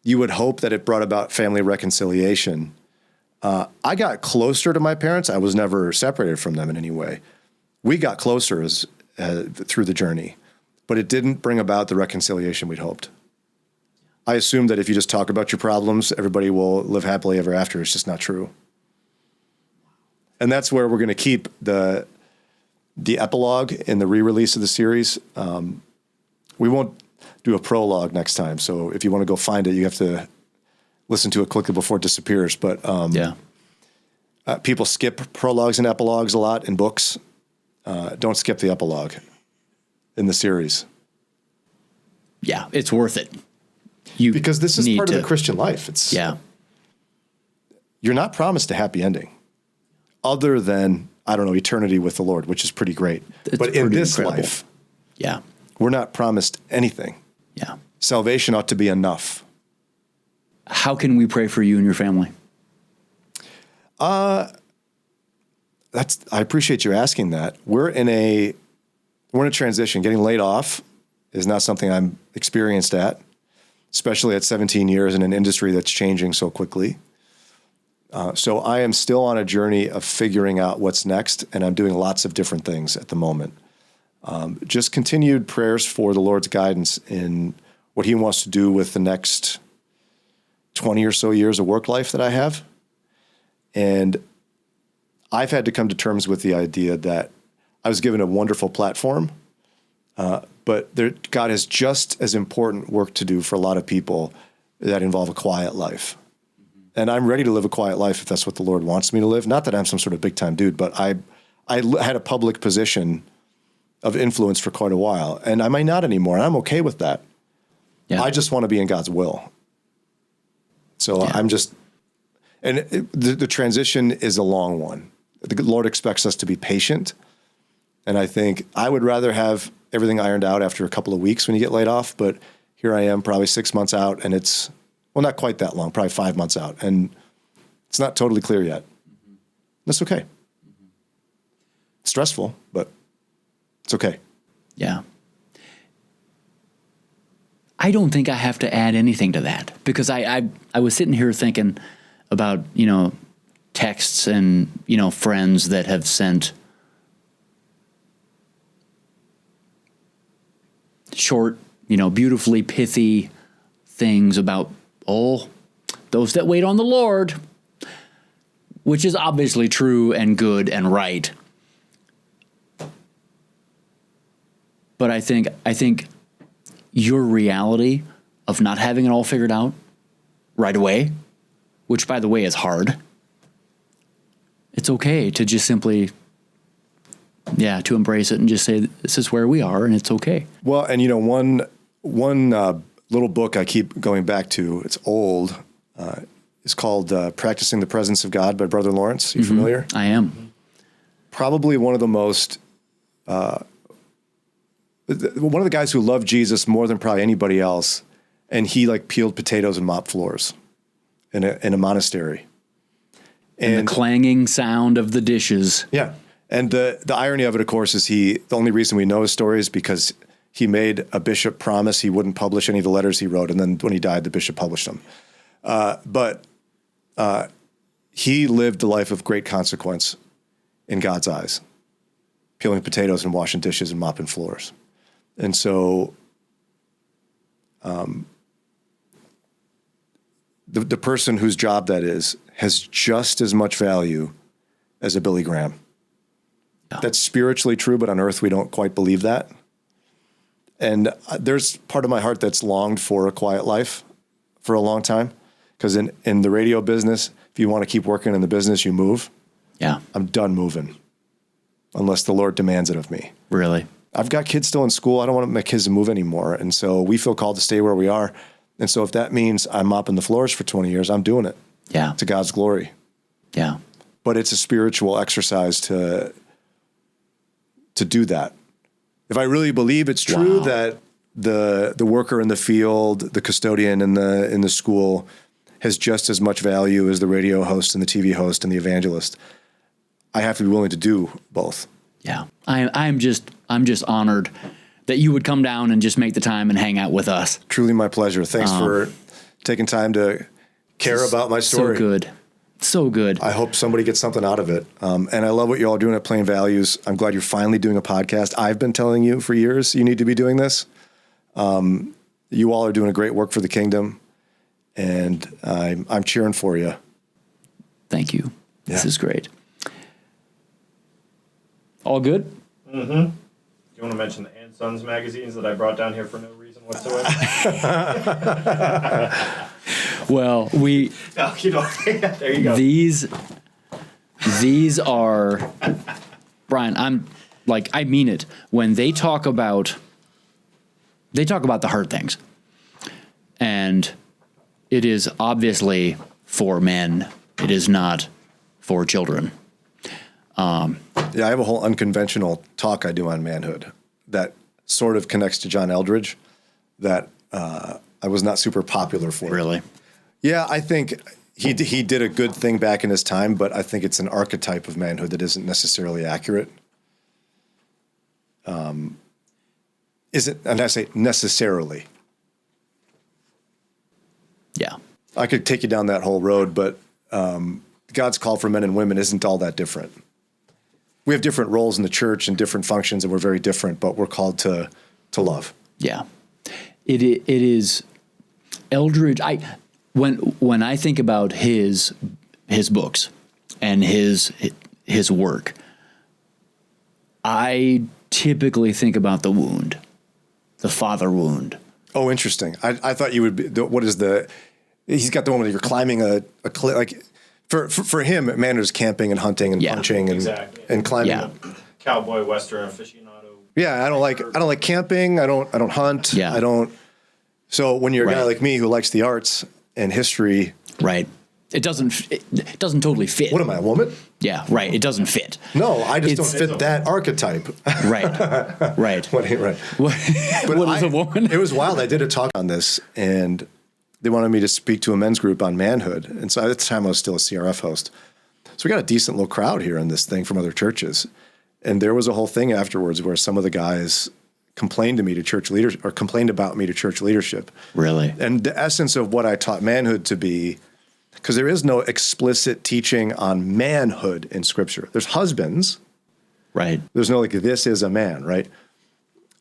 you would hope that it brought about family reconciliation. I got closer to my parents. I was never separated from them in any way. We got closer through the journey, but it didn't bring about the reconciliation we'd hoped. I assumed that if you just talk about your problems, everybody will live happily ever after. It's just not true. And that's where we're going to keep the epilogue in the re-release of the series. We won't do a prologue next time. So if you want to go find it, you have to listen to it quickly before it disappears. But people skip prologues and epilogues a lot in books. Don't skip the epilogue in the series. Yeah, it's worth it. Because this is part of the Christian life. You're not promised a happy ending other than, eternity with the Lord, which is pretty great. But in this life, we're not promised anything. Yeah. Salvation ought to be enough. How can we pray for you and your family? I appreciate you asking that. We're in a transition. Getting laid off is not something I'm experienced at, especially at 17 years in an industry that's changing so quickly. So I am still on a journey of figuring out what's next, and I'm doing lots of different things at the moment. Just continued prayers for the Lord's guidance in what he wants to do with the next 20 or so years of work life that I have. And I've had to come to terms with the idea that I was given a wonderful platform, but God has just as important work to do for a lot of people that involve a quiet life. And I'm ready to live a quiet life if that's what the Lord wants me to live. Not that I'm some sort of big time dude, but I had a public position of influence for quite a while, and I might not anymore. And I'm okay with that. Yeah. I just want to be in God's will. So I'm just, and the transition is a long one. The Lord expects us to be patient. And I think I would rather have everything ironed out after a couple of weeks when you get laid off. But here I am probably 6 months out, and it's, well, not quite that long, probably 5 months out. And it's not totally clear yet. Mm-hmm. That's okay. Mm-hmm. It's stressful, but it's okay. Yeah. I don't think I have to add anything to that, because I was sitting here thinking about, texts and, friends that have sent short, beautifully pithy things about, those that wait on the Lord, which is obviously true and good and right. But I think your reality of not having it all figured out right away, which, by the way, is hard. It's okay to just simply, to embrace it and just say, this is where we are, and it's okay. Well, and one little book I keep going back to, it's old, it's called Practicing the Presence of God by Brother Lawrence. You familiar? I am. Probably one of the most, one of the guys who loved Jesus more than probably anybody else, and he peeled potatoes and mopped floors in a monastery. And the clanging sound of the dishes. Yeah. And the irony of it, of course, is the only reason we know his story is because he made a bishop promise he wouldn't publish any of the letters he wrote, and then when he died, the bishop published them. But he lived a life of great consequence in God's eyes, peeling potatoes and washing dishes and mopping floors. And so the person whose job that is has just as much value as a Billy Graham. That's spiritually true, but on earth we don't quite believe that. And there's part of my heart that's longed for a quiet life for a long time. Because in the radio business, if you want to keep working in the business, you move. Yeah. I'm done moving unless the Lord demands it of me. Really? I've got kids still in school. I don't want my kids to move anymore. And so we feel called to stay where we are. And so if that means I'm mopping the floors for 20 years, I'm doing it. Yeah. To God's glory. Yeah. But it's a spiritual exercise to do that. If I really believe it's true that the worker in the field, the custodian in the school has just as much value as the radio host and the TV host and the evangelist, I have to be willing to do both. Yeah. I'm just honored that you would come down and just make the time and hang out with us. Truly my pleasure. Thanks for taking time to care about my story. So good. So good. I hope somebody gets something out of it. And I love what you all are doing at Plain Values. I'm glad you're finally doing a podcast. I've been telling you for years you need to be doing this. You all are doing a great work for the kingdom, and I'm cheering for you. Thank you. Yeah. This is great. All good? Mm-hmm. Do you want to mention the And Sons magazines that I brought down here for no reason whatsoever? Well, No, you don't. There you go. these are, Brian, I mean it. When they talk about the hard things, and it is obviously for men. It is not for children. Yeah, I have a whole unconventional talk I do on manhood that sort of connects to John Eldridge that I was not super popular for. Really? Yeah, I think he did a good thing back in his time, but I think it's an archetype of manhood that isn't necessarily accurate. And I say necessarily. Yeah. I could take you down that whole road, but God's call for men and women isn't all that different. We have different roles in the church and different functions, and we're very different, but we're called to love. Yeah. It is Eldridge. When I think about his books and his work, I typically think about the wound, the father wound. Oh, interesting. I thought you would be. What is the? He's got the one where you're climbing a cliff. Like for him, manhood is camping and hunting and punching and Exactly. and climbing. Yeah. Cowboy Western aficionado. Yeah, I don't like camping. I don't hunt. Yeah. I don't. So when you're a guy Right. like me who likes the arts and history, Right. It doesn't totally fit. what am I, a woman? Yeah. Right. It doesn't fit. No, I just It's- don't fit that archetype. Right. Right. Right. What is a woman? It was wild. I did a talk on this, and they wanted me to speak to a men's group on manhood. And so at the time, I was still a CRF host. So we got a decent little crowd here in this thing from other churches. And there was a whole thing afterwards where some of the guys complained to me to church leaders, or complained about me to church leadership. Really? And the essence of what I taught manhood to be, because there is no explicit teaching on manhood in Scripture. There's husbands. Right. There's no like, this is a man, right?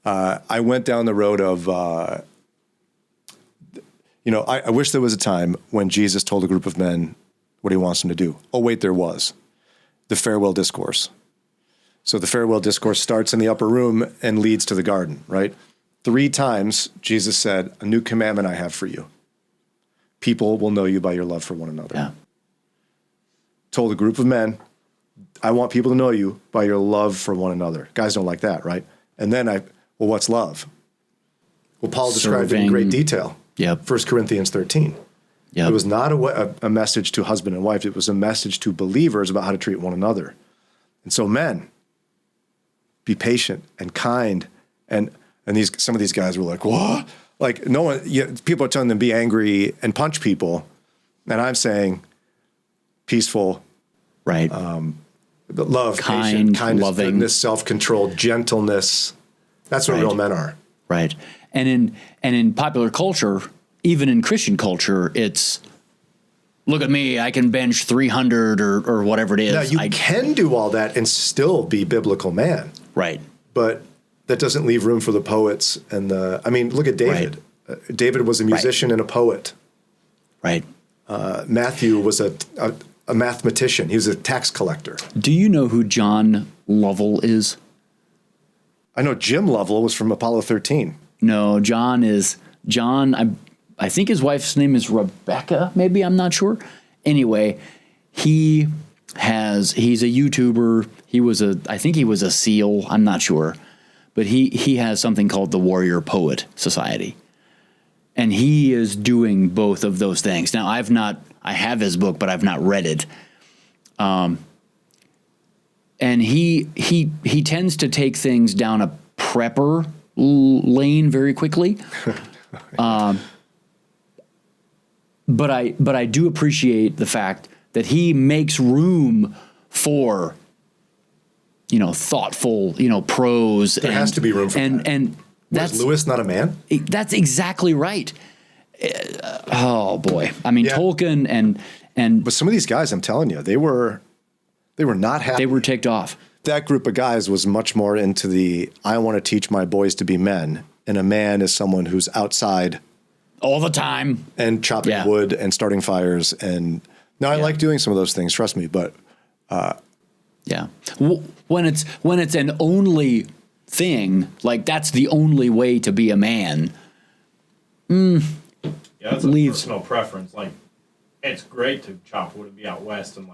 I went down the road of, I wish there was a time when Jesus told a group of men what he wants them to do. Oh, wait, there was. The farewell discourse. So the farewell discourse starts in the upper room and leads to the garden, right? 3 times Jesus said, a new commandment I have for you. People will know you by your love for one another. Yeah. Told a group of men, I want people to know you by your love for one another. Guys don't like that, right? And then well, what's love? Well, Paul described it in great detail. Yep. 1 Corinthians 13. Yep. It was not a message to husband and wife. It was a message to believers about how to treat one another. And so men, be patient and kind. And some of these guys were like, what? Like no one, people are telling them be angry and punch people. And I'm saying peaceful, Right. love, Kind, patient, kindness, loving. goodness, self-control, gentleness. That's what Right. real men are. Right. And in popular culture, even in Christian culture, it's look at me, I can bench 300 or whatever it is. Now, you can do all that and still be biblical man, Right. but that doesn't leave room for the poets and look at David. David was a musician and a poet. Right. Matthew was a a mathematician. He was a tax collector. Do you know who John Lovell is? I know Jim Lovell was from Apollo 13. No, John. I think his wife's name is Rebecca. Maybe, I'm not sure. Anyway, he's a YouTuber. I think he was a SEAL. I'm not sure, but he has something called the Warrior Poet Society, and he is doing both of those things. Now, I have his book, but I've not read it. And he tends to take things down a prepper lane very quickly. But I do appreciate the fact that he makes room for, thoughtful, prose. There has to be room for that. And that's Lewis not a man? That's exactly right. Oh boy. I mean, Yeah. Tolkien and But some of these guys, I'm telling you, they were not happy. they were ticked off. That group of guys was much more into I want to teach my boys to be men. And a man is someone who's outside All the time. and chopping Yeah. wood and starting fires. And now I like doing some of those things, trust me, but Yeah. When it's an only thing, like that's the only way to be a man. Yeah, that's a Leaves. personal preference. Like, it's great to chop wood and be out west and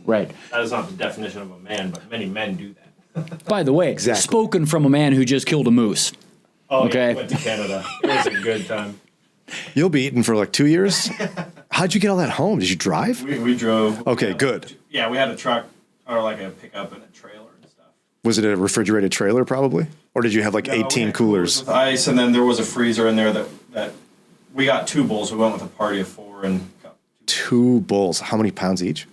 Right. that is not the definition of a man, but many men do that. By the way, Exactly. spoken from a man who just killed a moose. Oh, Okay. yeah, we went to Canada. It was a good time. you'll be eating for like 2 years? How'd you get all that home? Did you drive? We drove. Okay, good. Yeah, we had a truck or like a pickup and a trailer and stuff. Was it a refrigerated trailer probably? Or did you have like No, we 18 had coolers? with ice, and then there was a freezer in there that we got 2 bulls. We went with a party of 4 and got 2 bulls. How many pounds each?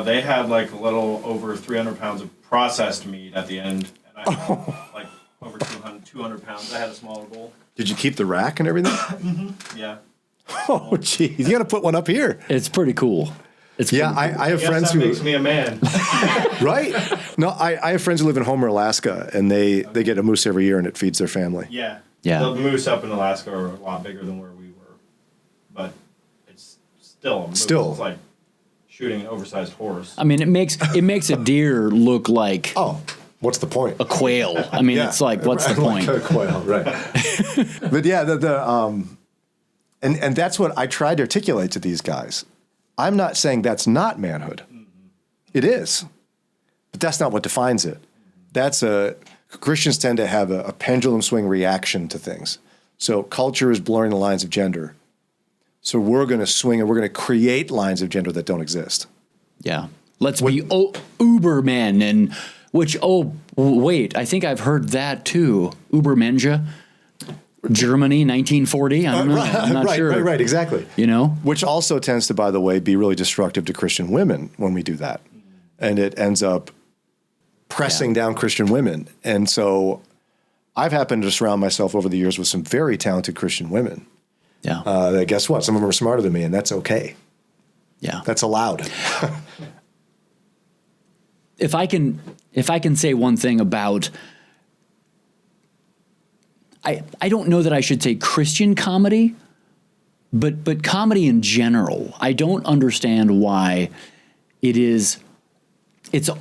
they had like a little over 300 pounds of processed meat at the end, and I had like over 200 pounds. I had a smaller bowl. Did you keep the rack and everything? Yeah. Oh, geez. You got to put one up here. It's pretty cool. It's Yeah, pretty I have Yes, friends that who... makes me a man. Right? No, I have friends who live in Homer, Alaska, and they get a moose every year, and it feeds their family. Yeah. Yeah. The moose up in Alaska are a lot bigger than where we were, but it's still a moose. Still. It's like shooting an oversized horse. I mean, it makes a deer look like Oh, what's the point? a quail. I mean, it's like, what's the point? Like a quail, right. But yeah, and that's what I tried to articulate to these guys. I'm not saying that's not manhood. It is. But that's not what defines it. Christians tend to have a pendulum swing reaction to things. So culture is blurring the lines of gender. So we're going to swing and we're going to create lines of gender that don't exist. Yeah. Let's be Ubermen and wait, I think I've heard that too. Ubermenja, Germany, 1940. I don't know. I'm not sure. Right, exactly. You know? Which also tends to, by the way, be really destructive to Christian women when we do that. And it ends up pressing down Christian women. And so I've happened to surround myself over the years with some very talented Christian women. Yeah. That guess what? Some of them are smarter than me, and that's okay. Yeah. That's allowed. If I can say one thing about, I don't know that I should say Christian comedy, but comedy in general. I don't understand why it's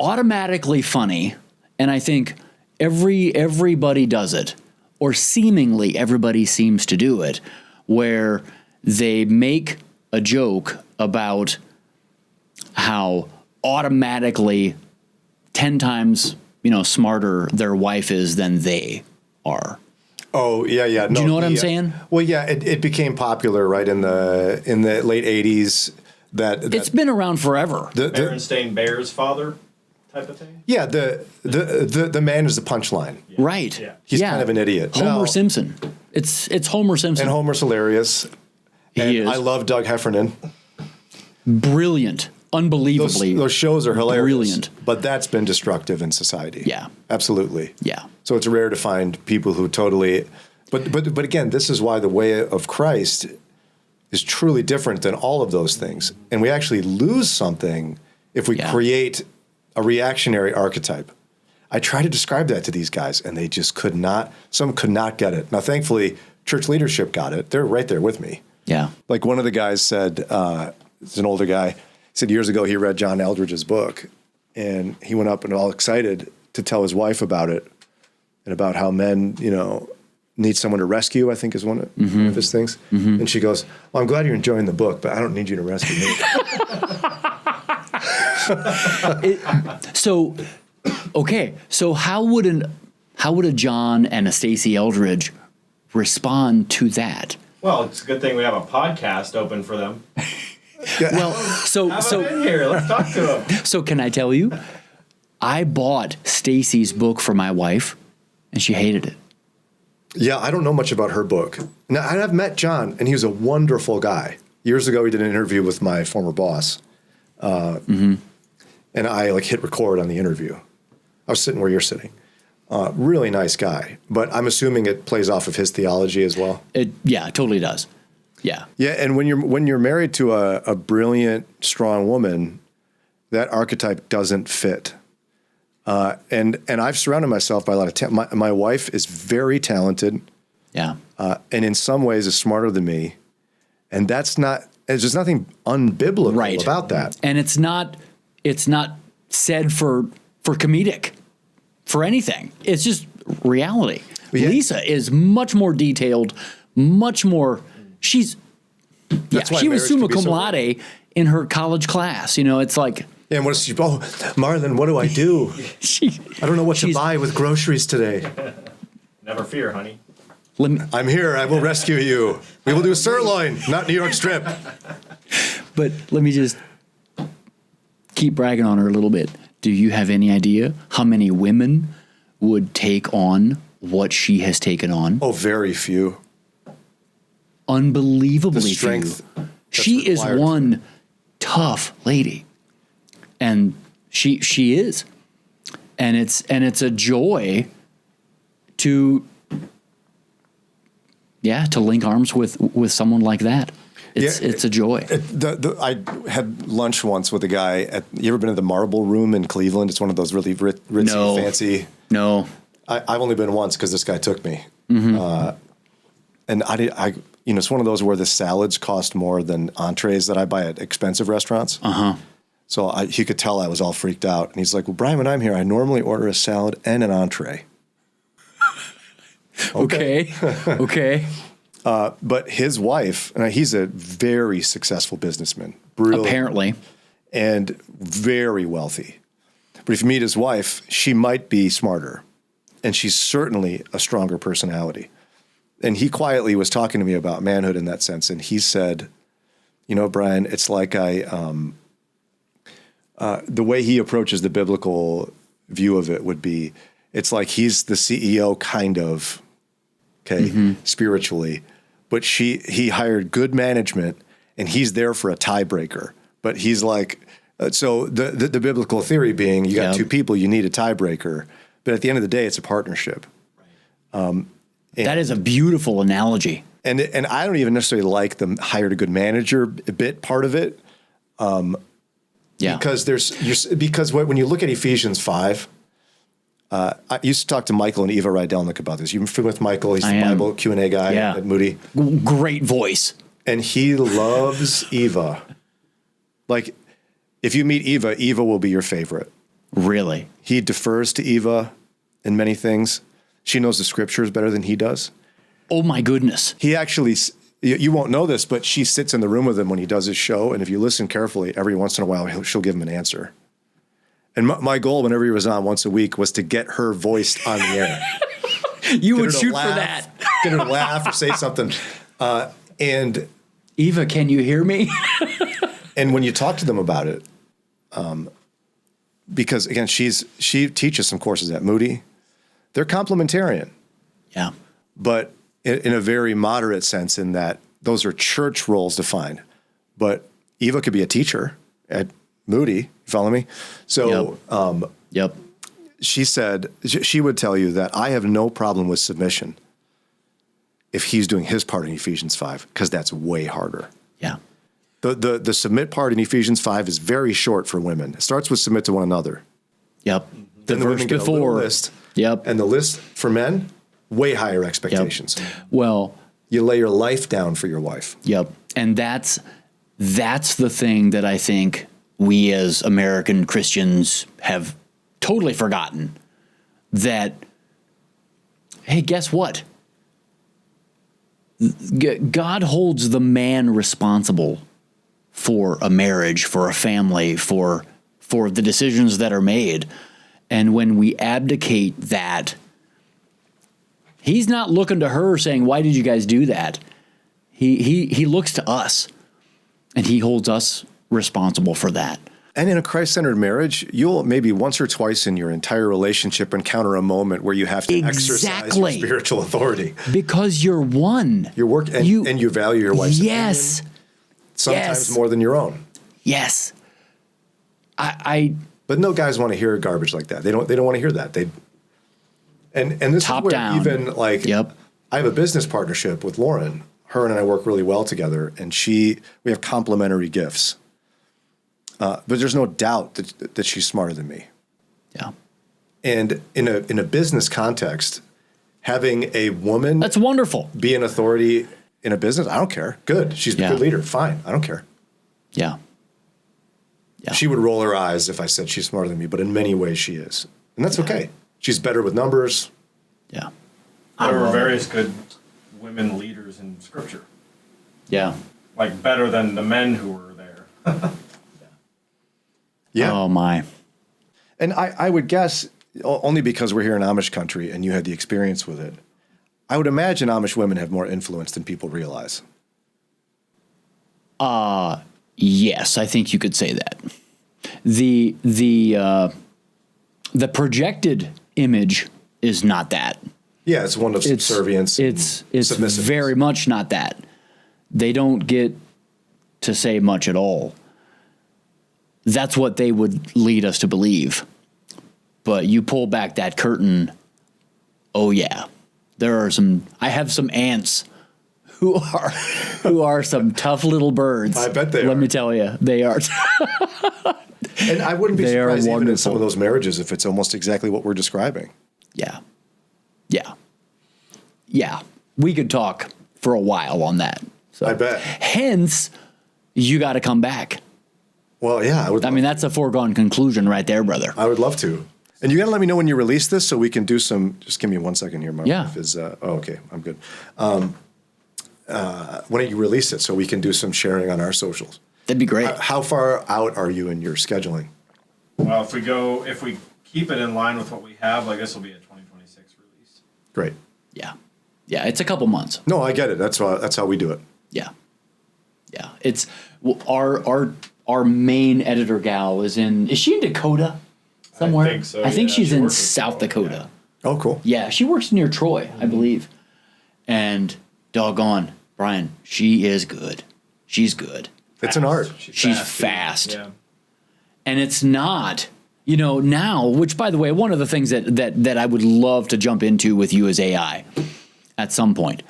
automatically funny, and I think everybody does it, or seemingly everybody seems to do it, where they make a joke about how automatically 10 times, smarter their wife is than they are. Oh, yeah. No, Do you know what I'm saying? Well, yeah, it became popular, right, in the late 80s. It's been around forever. Berenstain Bears father type of thing. Yeah, the man is the punchline. Right. Yeah. He's kind of an idiot. Homer No. Simpson. It's Homer Simpson. And Homer's hilarious. He is. I love Doug Heffernan. Brilliant. Unbelievably. Those shows are hilarious. Brilliant. But that's been destructive in society. Yeah. Absolutely. Yeah. So it's rare to find people who totally... But again, this is why the way of Christ is truly different than all of those things. And we actually lose something if we create a reactionary archetype. I try to describe that to these guys, and they just could not get it. Now, thankfully, church leadership got it. They're right there with me. Yeah. Like one of the guys said, it's an older guy, said years ago he read John Eldridge's book, and he went up and all excited to tell his wife about it and about how men, need someone to rescue, I think is one of his things. And she goes, well, I'm glad you're enjoying the book, but I don't need you to rescue me. So how would a John and a Stacey Eldridge respond to that? Well, it's a good thing we have a podcast open for them. Well, In here, let's talk to them. so can I tell you, I bought Stacey's book for my wife, and she hated it. Yeah, I don't know much about her book. Now, I've met John, and he was a wonderful guy. Years ago, he did an interview with my former boss, and I hit record on the interview. I was sitting where you're sitting. Really nice guy, but I'm assuming it plays off of his theology as well. It totally does. Yeah. Yeah, and when you're married to a brilliant, strong woman, that archetype doesn't fit. And I've surrounded myself by a lot of my wife is very talented. Yeah. And in some ways is smarter than me. And there's nothing unbiblical about that. And it's not said for comedic, for anything. It's just reality. Yeah. Lisa is much more detailed, much more, she was marriage summa can be cum so laude in her college class. It's like, Yeah, and what is she? Oh, Marlin, what do I do? I don't know what to buy with groceries today. Never fear, honey. I'm here. I will rescue you. We will do sirloin, not New York strip. But let me just keep bragging on her a little bit. Do you have any idea how many women would take on what she has taken on? Oh, very few. Unbelievably The strength few. She is required. one tough lady. And she is. And it's a joy to link arms with someone like that. It's a joy. I had lunch once with a guy you ever been to the Marble Room in Cleveland? It's one of those really ritzy, fancy. No. I've only been once because this guy took me. And it's one of those where the salads cost more than entrees that I buy at expensive restaurants. So he could tell I was all freaked out. And he's like, well, Brian, when I'm here, I normally order a salad and an entree. Okay. But his wife, and he's a very successful businessman. Brilliant. Apparently. And very wealthy. But if you meet his wife, she might be smarter. And she's certainly a stronger personality. And he quietly was talking to me about manhood in that sense. And he said, Brian, it's like the way he approaches the biblical view of it would be, it's like he's the CEO kind of, spiritually. But he hired good management, and he's there for a tiebreaker. But he's like, so the biblical theory being, you got two people, you need a tiebreaker. But at the end of the day, it's a partnership. That is a beautiful analogy. And I don't even necessarily like the hired a good manager bit part of it. Because when you look at Ephesians 5, I used to talk to Michael and Eva Rydelnik about this. You're familiar with Michael? He's the Bible Q&A guy at Moody. Great voice. And he loves Eva. Like, if you meet Eva, Eva will be your favorite. Really? He defers to Eva in many things. She knows the scriptures better than he does. Oh, my goodness. He actually, you won't know this, but she sits in the room with him when he does his show. And if you listen carefully, every once in a while, she'll give him an answer. And my goal whenever he was on once a week was to get her voiced on the air. You would shoot for that. Get her to laugh or say something. And Eva, can you hear me? and when you talk to them about it, because again, she teaches some courses at Moody. They're complementarian. Yeah. But in a very moderate sense, in that those are church roles defined. But Eva could be a teacher at Moody. You follow me? So Yep. she said, she would tell you that I have no problem with submission if he's doing his part in Ephesians 5, because that's way harder. Yeah. The submit part in Ephesians 5 is very short for women. It starts with submit to one another. Yep. The Then verse women get a little before. list. Yep. And the list for men, way higher expectations. Yep. Well, You lay your life down for your wife. yep. And that's the thing that I think we as American Christians have totally forgotten that, hey, guess what? God holds the man responsible for a marriage, for a family, for the decisions that are made. And when we abdicate that, he's not looking to her saying, why did you guys do that? He looks to us, and he holds us responsible for that. And in a Christ-centered marriage, you'll maybe once or twice in your entire relationship encounter a moment where you have to exercise your spiritual authority. Because you're one. Your work and you value your wife's opinion, sometimes more than your own. Yes. But no guys want to hear garbage like that. They don't want to hear that. And this Top is where down. even like I have a business partnership with Lauren. Her and I work really well together, and we have complementary gifts. But there's no doubt that she's smarter than me. Yeah. And in a business context, having a woman that's wonderful be an authority in a business, I don't care. Good. She's a good leader. Fine. I don't care. Yeah. She would roll her eyes if I said she's smarter than me, but in many ways she is. And that's okay. She's better with numbers. Yeah. There were various good women leaders in Scripture. Yeah. Like better than the men who were there. Yeah. Oh, my. And I would guess, only because we're here in Amish country and you had the experience with it, I would imagine Amish women have more influence than people realize. Yes, I think you could say that. The projected image is not that. Yeah, it's one of subservience. It's very much not that. They don't get to say much at all. That's what they would lead us to believe. But you pull back that curtain, oh yeah. I have some aunts who are some tough little birds. I bet they are. Let me tell you, they are. And I wouldn't be They are surprised even in wonderful. some of those marriages if it's almost exactly what we're describing. Yeah. Yeah. Yeah. We could talk for a while on that. So, I bet. Hence, you got to come back. Well, yeah. I mean, that's a foregone conclusion right there, brother. I would love to. And you got to let me know when you release this so we can do some. Just give me 1 second here. My Yeah. wife is. Okay, I'm good. When you release it so we can do some sharing on our socials. That'd be great. How far out are you in your scheduling? Well, if we keep it in line with what we have, I guess it'll be a 2026 release. Great. Yeah. Yeah. It's a couple months. No, I get it. That's how we do it. Yeah. Yeah. It's our main editor gal is she in Dakota somewhere? I think so. I think yeah. she's She in works South with Troy, Dakota. Oh, cool. Yeah. She works near Troy, I believe. And doggone, Brian, she is good. She's good. It's an art. She's fast. Yeah. And it's not, now, which by the way, one of the things that I would love to jump into with you is AI at some point.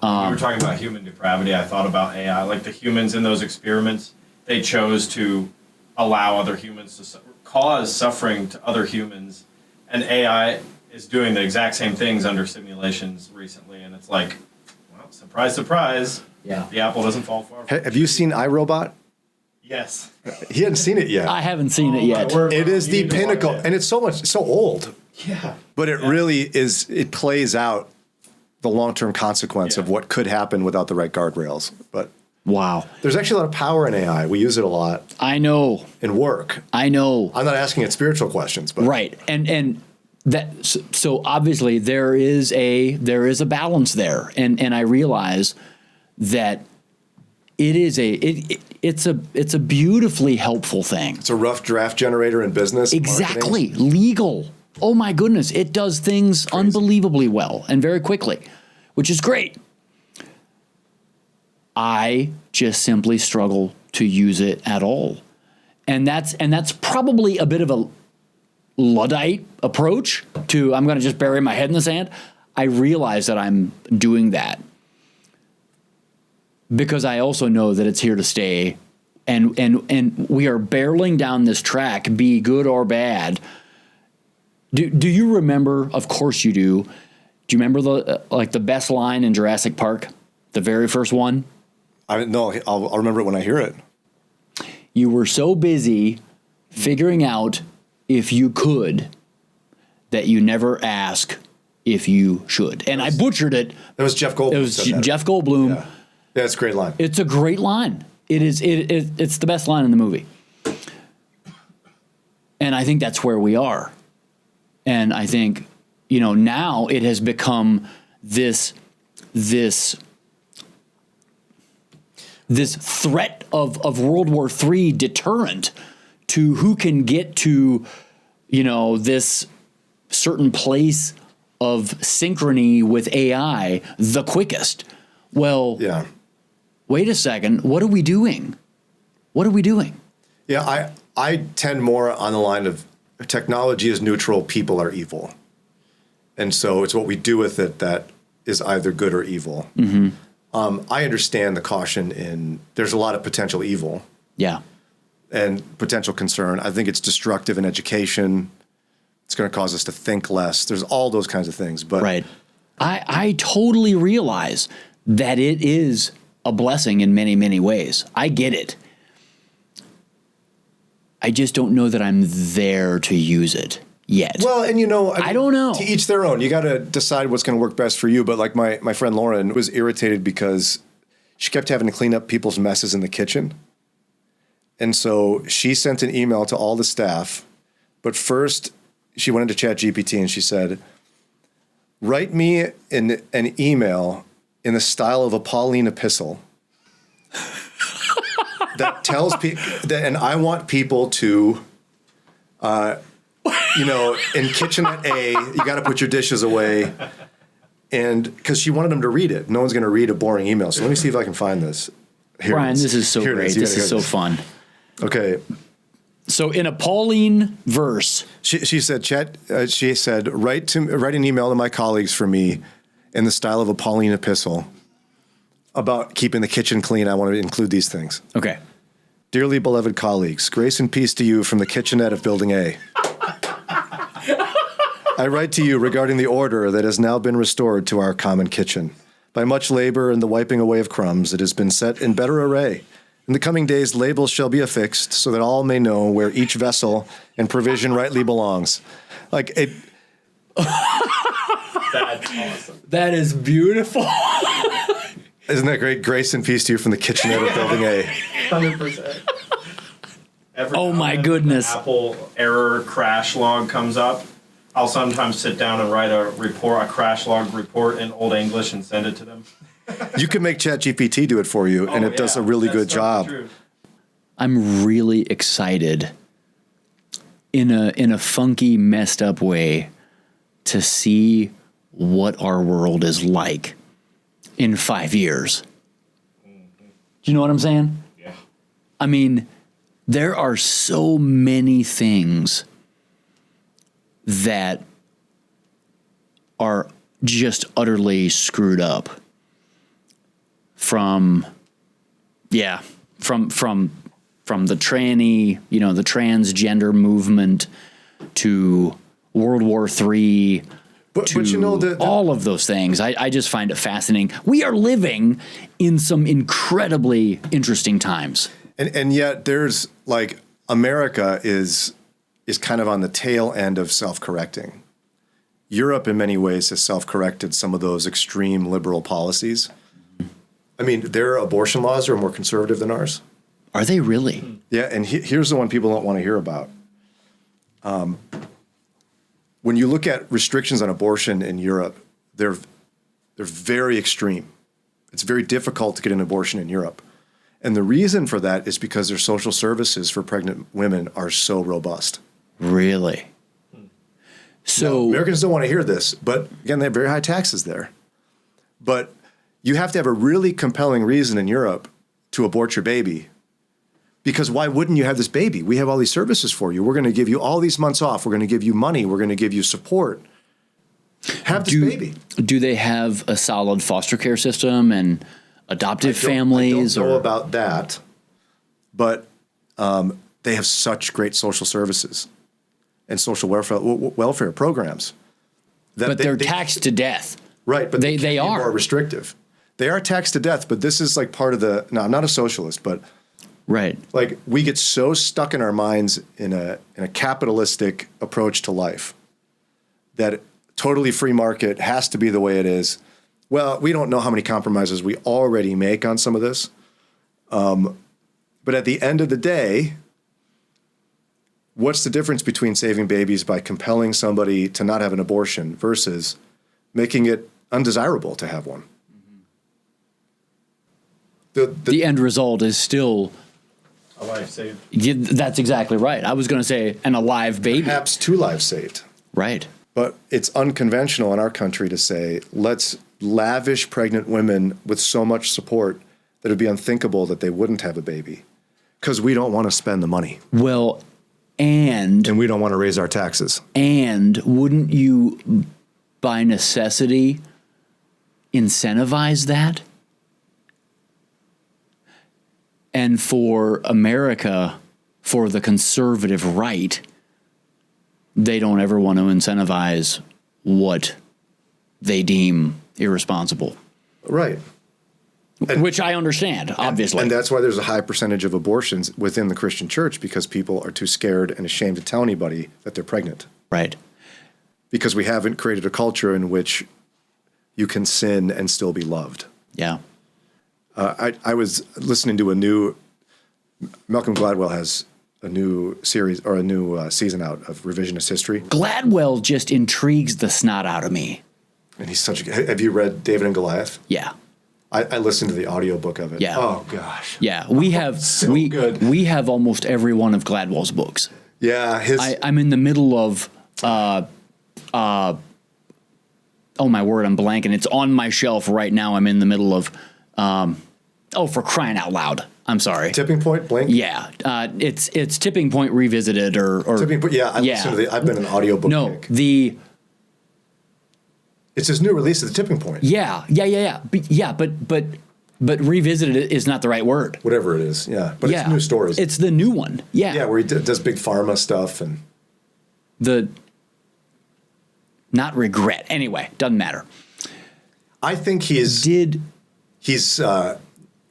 We were talking about human depravity. I thought about AI. Like the humans in those experiments, they chose to allow other humans to cause suffering to other humans. And AI is doing the exact same things under simulations recently. And it's like, well, surprise, surprise. Yeah. The apple doesn't fall far from Have you seen iRobot? Yes. He hadn't seen it yet. I haven't seen it yet. It is You the need to watch pinnacle, it. and it's so old. Yeah. But it really is. It plays out the long-term consequence of what could happen without the right guardrails. But Wow. there's actually a lot of power in AI. We use it a lot I know. in work. I know. I'm not asking it spiritual questions, but Right. And that so obviously there is a balance there. And I realize that it's a beautifully helpful thing. it's a rough draft generator in business. Exactly. Marketing. Legal. Oh my goodness. It does things unbelievably well and very quickly, which is great. I just simply struggle to use it at all. And that's probably a bit of a Luddite approach to I'm going to just bury my head in the sand. I realize that I'm doing that because I also know that it's here to stay. And we are barreling down this track, be good or bad. Do you remember? Of course you do. Do you remember the best line in Jurassic Park? The very first one? No, I'll remember it when I hear it. You were so busy figuring out if you could that you never ask if you should. And I butchered it. That was Jeff Goldblum. It was Jeff Goldblum. Yeah, it's a great line. It's a great line. It's the best line in the movie. And I think that's where we are. And I think, now it has become this threat of World War III deterrent to who can get to, this certain place of synchrony with AI the quickest. Well, Yeah. wait a second. What are we doing? Yeah, I tend more on the line of technology is neutral, people are evil. And so it's what we do with it that is either good or evil. Mm-hmm. I understand the caution in there's a lot of potential evil Yeah. and potential concern. I think it's destructive in education. It's going to cause us to think less. There's all those kinds of things. But Right. I totally realize that it is a blessing in many, many ways. I get it. I just don't know that I'm there to use it yet. Well, and I don't know. To each their own. You got to decide what's going to work best for you. But like my friend Lauren was irritated because she kept having to clean up people's messes in the kitchen. And so she sent an email to all the staff. But first, she went into ChatGPT and she said, write me an email in the style of a Pauline epistle that tells people that, and I want people to, in kitchenette A, you got to put your dishes away. And because she wanted them to read it. No one's going to read a boring email. So let me see if I can find this. Here Brian, this is so great. This is so fun. Okay. So in a Pauline verse, She said, write an email to my colleagues for me in the style of a Pauline epistle about keeping the kitchen clean. I want to include these things. okay. Dearly beloved colleagues, grace and peace to you from the kitchenette of Building A. I write to you regarding the order that has now been restored to our common kitchen. By much labor and the wiping away of crumbs, it has been set in better array. In the coming days, labels shall be affixed so that all may know where each vessel and provision rightly belongs. Like it. That's awesome. That is beautiful. Isn't that great? Grace and peace to you from the kitchenette of Building A. 100%. Oh my goodness. Apple error crash log comes up. I'll sometimes sit down and write a crash log report in Old English and send it to them. You can make ChatGPT do it for you, and it does a really good job. True. I'm really excited in a funky, messed up way to see what our world is like in 5 years. Do you know what I'm saying? Yeah. I mean, there are so many things that are just utterly screwed up from the tranny, the transgender movement to World War III, But you know all of those things. I just find it fascinating. We are living in some incredibly interesting times. And yet there's like America is kind of on the tail end of self-correcting. Europe in many ways has self-corrected some of those extreme liberal policies. I mean, their abortion laws are more conservative than ours. Are they really? Yeah, and here's the one people don't want to hear about. When you look at restrictions on abortion in Europe, they're very extreme. It's very difficult to get an abortion in Europe. And the reason for that is because their social services for pregnant women are so robust. Really? So Now, Americans don't want to hear this, but again, they have very high taxes there. But you have to have a really compelling reason in Europe to abort your baby. Because why wouldn't you have this baby? We have all these services for you. We're going to give you all these months off. We're going to give you money. We're going to give you support. Have this baby. Do they have a solid foster care system and adoptive families? I don't know about that, but they have such great social services and social welfare programs. But they're taxed to death. Right, but they are more restrictive. They are taxed to death, but this is like part of the. No, I'm not a socialist, but Right. Like we get so stuck in our minds in a capitalistic approach to life that totally free market has to be the way it is. Well, we don't know how many compromises we already make on some of this. But at the end of the day, what's the difference between saving babies by compelling somebody to not have an abortion versus making it undesirable to have one? The end result is still A life saved. that's exactly right. I was going to say an alive baby. Perhaps 2 lives saved. Right. But it's unconventional in our country to say, let's lavish pregnant women with so much support that it'd be unthinkable that they wouldn't have a baby because we don't want to spend the money. Well, and we don't want to raise our taxes. And wouldn't you, by necessity, incentivize that? And for America, for the conservative right, they don't ever want to incentivize what they deem irresponsible. Right. Which I understand, obviously. And that's why there's a high percentage of abortions within the Christian church, because people are too scared and ashamed to tell anybody that they're pregnant. Right. Because we haven't created a culture in which you can sin and still be loved. Yeah. I was listening to Malcolm Gladwell has a new series or a new season out of revisionist history. Gladwell just intrigues the snot out of me. And he's have you read David and Goliath? Yeah. I listened to the audiobook of it. Yeah. Oh gosh. Yeah. We have good. We have almost every one of Gladwell's books. Yeah. I'm in the middle of oh my word, I'm blanking. It's on my shelf right now. I'm in the middle of for crying out loud. I'm sorry. Tipping Point, blank? Yeah. It's Tipping Point Revisited or Tipping Point, yeah. Listened to I've been an audiobook kick. It's his new release of The Tipping Point. Yeah. But Revisited is not the right word. Whatever it is, yeah. But it's new stories. It's the new one. Yeah. Yeah, where he does big pharma stuff and not regret. Anyway, doesn't matter. I think he's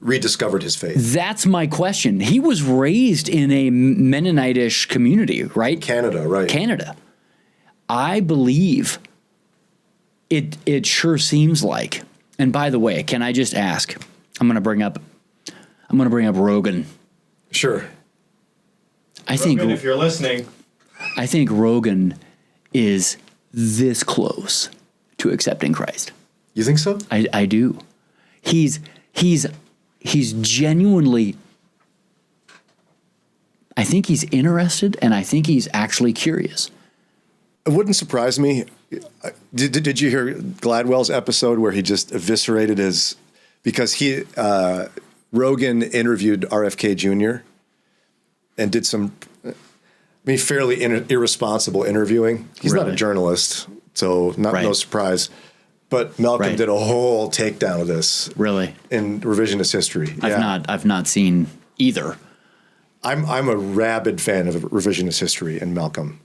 rediscovered his faith. That's my question. He was raised in a Mennonite-ish community, right? Canada, right. Canada. I believe it sure seems like. And by the way, can I just ask? I'm going to bring up Rogan. Sure. Rogan, if you're listening, I think Rogan is this close to accepting Christ. You think so? I do. He's genuinely, I think he's interested, and I think he's actually curious. It wouldn't surprise me. Did you hear Gladwell's episode where he just eviscerated because Rogan interviewed RFK Jr. and did some, fairly irresponsible interviewing. He's not a journalist, so no surprise. But Malcolm did a whole takedown of this. Really? In revisionist history. I've not seen either. I'm a rabid fan of revisionist history and Malcolm.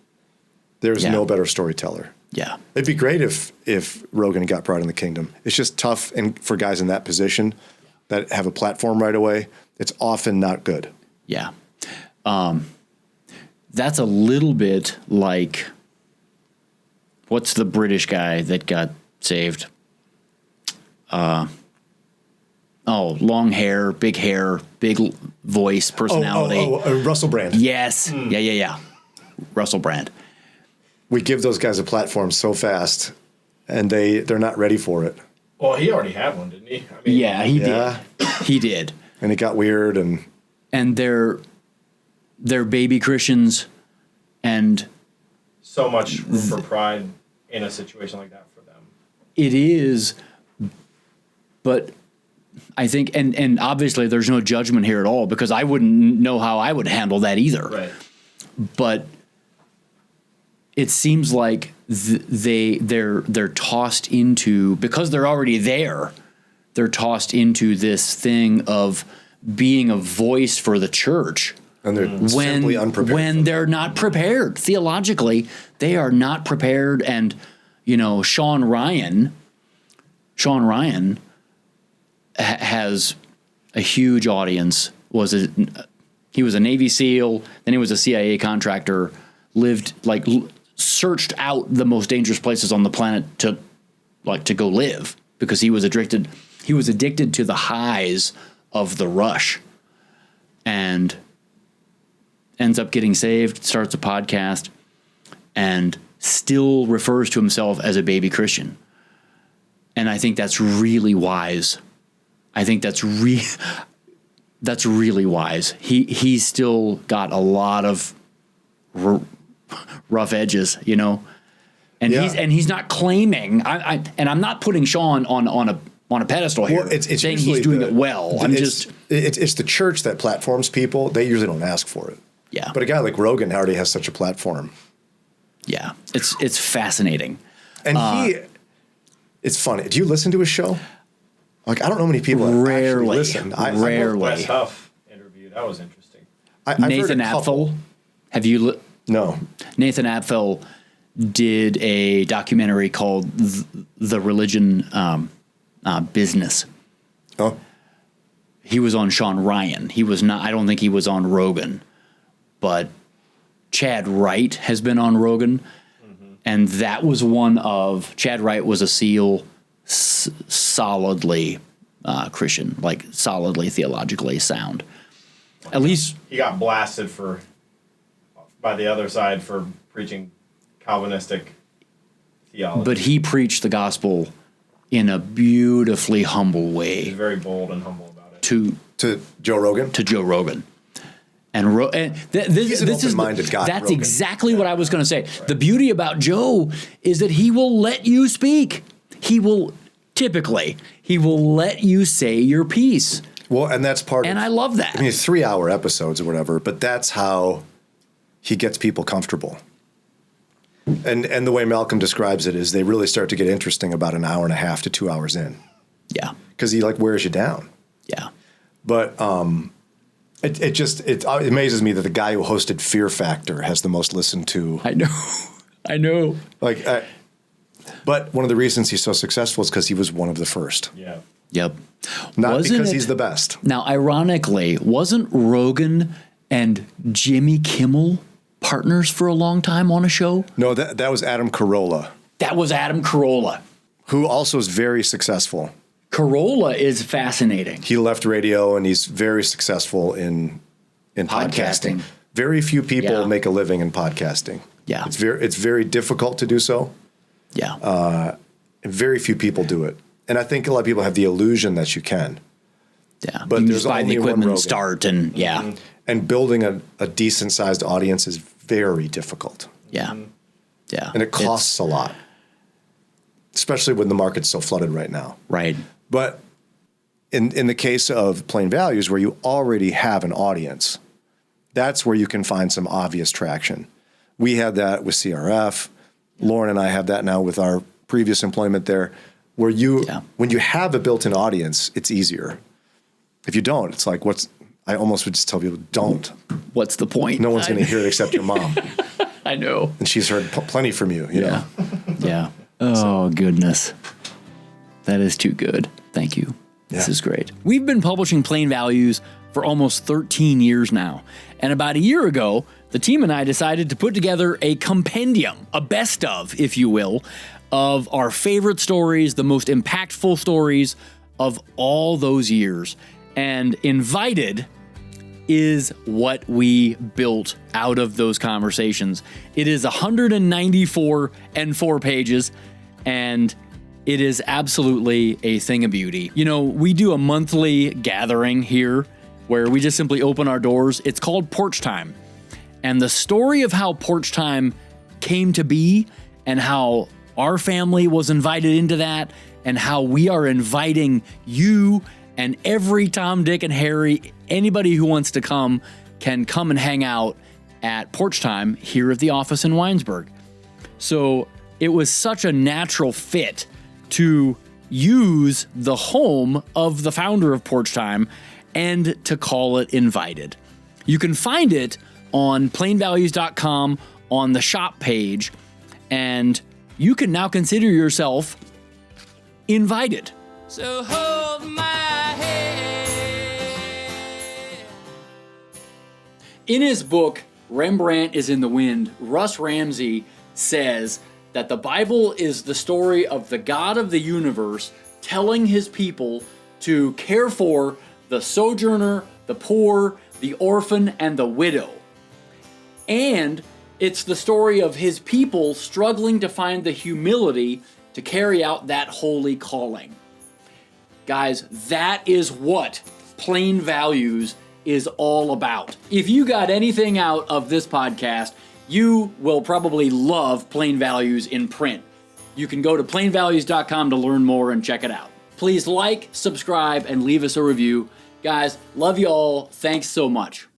There's no better storyteller. Yeah. It'd be great if Rogan got Pride in the Kingdom. It's just tough for guys in that position that have a platform right away. It's often not good. Yeah. That's a little bit like, what's the British guy that got saved? Long hair, big voice, personality. Russell Brand. Yes. Yeah. Russell Brand. We give those guys a platform so fast, and they're not ready for it. Well, he already had one, didn't he? He did. He did. And it got weird, and they're baby Christians, and so much room for pride in a situation like that for them. It is, but I think, and obviously there's no judgment here at all, because I wouldn't know how I would handle that either. Right. But it seems like they're tossed into, because they're already there, they're tossed into this thing of being a voice for the church. And they're simply unprepared. When they're not prepared. Theologically, they are not prepared. And, Sean Ryan has a huge audience. Was it He was a Navy SEAL, then he was a CIA contractor, searched out the most dangerous places on the planet to go live because he was addicted to the highs of the rush, and ends up getting saved, starts a podcast, and still refers to himself as a baby Christian. And I think that's really wise. I think that's really wise. He's still got a lot of rough edges, you know, and he's not claiming. I'm not putting Sean on a pedestal here. Well, it's saying he's doing it well. It's the church that platforms people. They usually don't ask for it. Yeah, but a guy like Rogan already has such a platform. Yeah, it's fascinating, and it's funny. Do you listen to his show? Like, I don't know many people that actually listen. Rarely. Wes Huff interview. That was interesting. Nathan Apfel. Have you? No. Nathan Apfel did a documentary called The Religion Business. Oh. He was on Sean Ryan. He was not. I don't think he was on Rogan, but Chad Wright has been on Rogan, and that was one of Chad Wright was a SEAL. Solidly Christian, like solidly theologically sound. At least he got blasted by the other side for preaching Calvinistic theology. But he preached the gospel in a beautifully humble way. He's very bold and humble about it. To Joe Rogan? To Joe Rogan. This is open-minded guy. That's Rogan. Exactly what I was going to say. Right. The beauty about Joe is that he will let you speak. He will let you say your piece. Well, and that's part and I love that. I mean, it's 3-hour episodes or whatever, but that's how he gets people comfortable. And the way Malcolm describes it is they really start to get interesting about an hour and a half to 2 hours in. Yeah. Because he wears you down. Yeah. But it amazes me that the guy who hosted Fear Factor has the most listened to. I know. But one of the reasons he's so successful is because he was one of the first. Yeah. Yep. Not because he's the best. Now, ironically, wasn't Rogan and Jimmy Kimmel partners for a long time on a show? No, that was Adam Carolla. That was Adam Carolla. Who also is very successful. Carolla is fascinating. He left radio and he's very successful in podcasting. Very few people make a living in podcasting. Yeah. It's very difficult to do so. Yeah. Very few people do it. And I think a lot of people have the illusion that you can. Yeah. But you there's just buy only the equipment one and start and And building a decent sized audience is very difficult. Yeah. Yeah. And it costs a lot. Especially when the market's so flooded right now. Right. But in the case of Plain Values, where you already have an audience, that's where you can find some obvious traction. We had that with CRF. Lauren and I have that now with our previous employment there, where when you have a built-in audience, it's easier. If you don't, it's like, I almost would just tell people, don't. What's the point? No one's going to hear it except your mom. I know. And she's heard plenty from you, you know? Yeah. Oh, goodness. That is too good. Thank you. Yeah. This is great. We've been publishing Plain Values for almost 13 years now. And about a year ago, the team and I decided to put together a compendium, a best of, if you will, of our favorite stories, the most impactful stories of all those years. And Invited is what we built out of those conversations. It is 194 and 4 pages, and it is absolutely a thing of beauty. You know, we do a monthly gathering here where we just simply open our doors. It's called Porch Time. And the story of how Porch Time came to be and how our family was invited into that and how we are inviting you and every Tom, Dick, and Harry, anybody who wants to come can come and hang out at Porch Time here at the office in Winesburg. So it was such a natural fit to use the home of the founder of Porch Time and to call it Invited. You can find it on plainvalues.com on the shop page, and you can now consider yourself invited. So hold my hand In his book, Rembrandt is in the Wind, Russ Ramsey says that the Bible is the story of the God of the universe telling his people to care for the sojourner, the poor, the orphan, and the widow. And it's the story of his people struggling to find the humility to carry out that holy calling. Guys, that is what Plain Values is all about. If you got anything out of this podcast, you will probably love Plain Values in print. You can go to plainvalues.com to learn more and check it out. Please like, subscribe, and leave us a review. Guys, love you all. Thanks so much.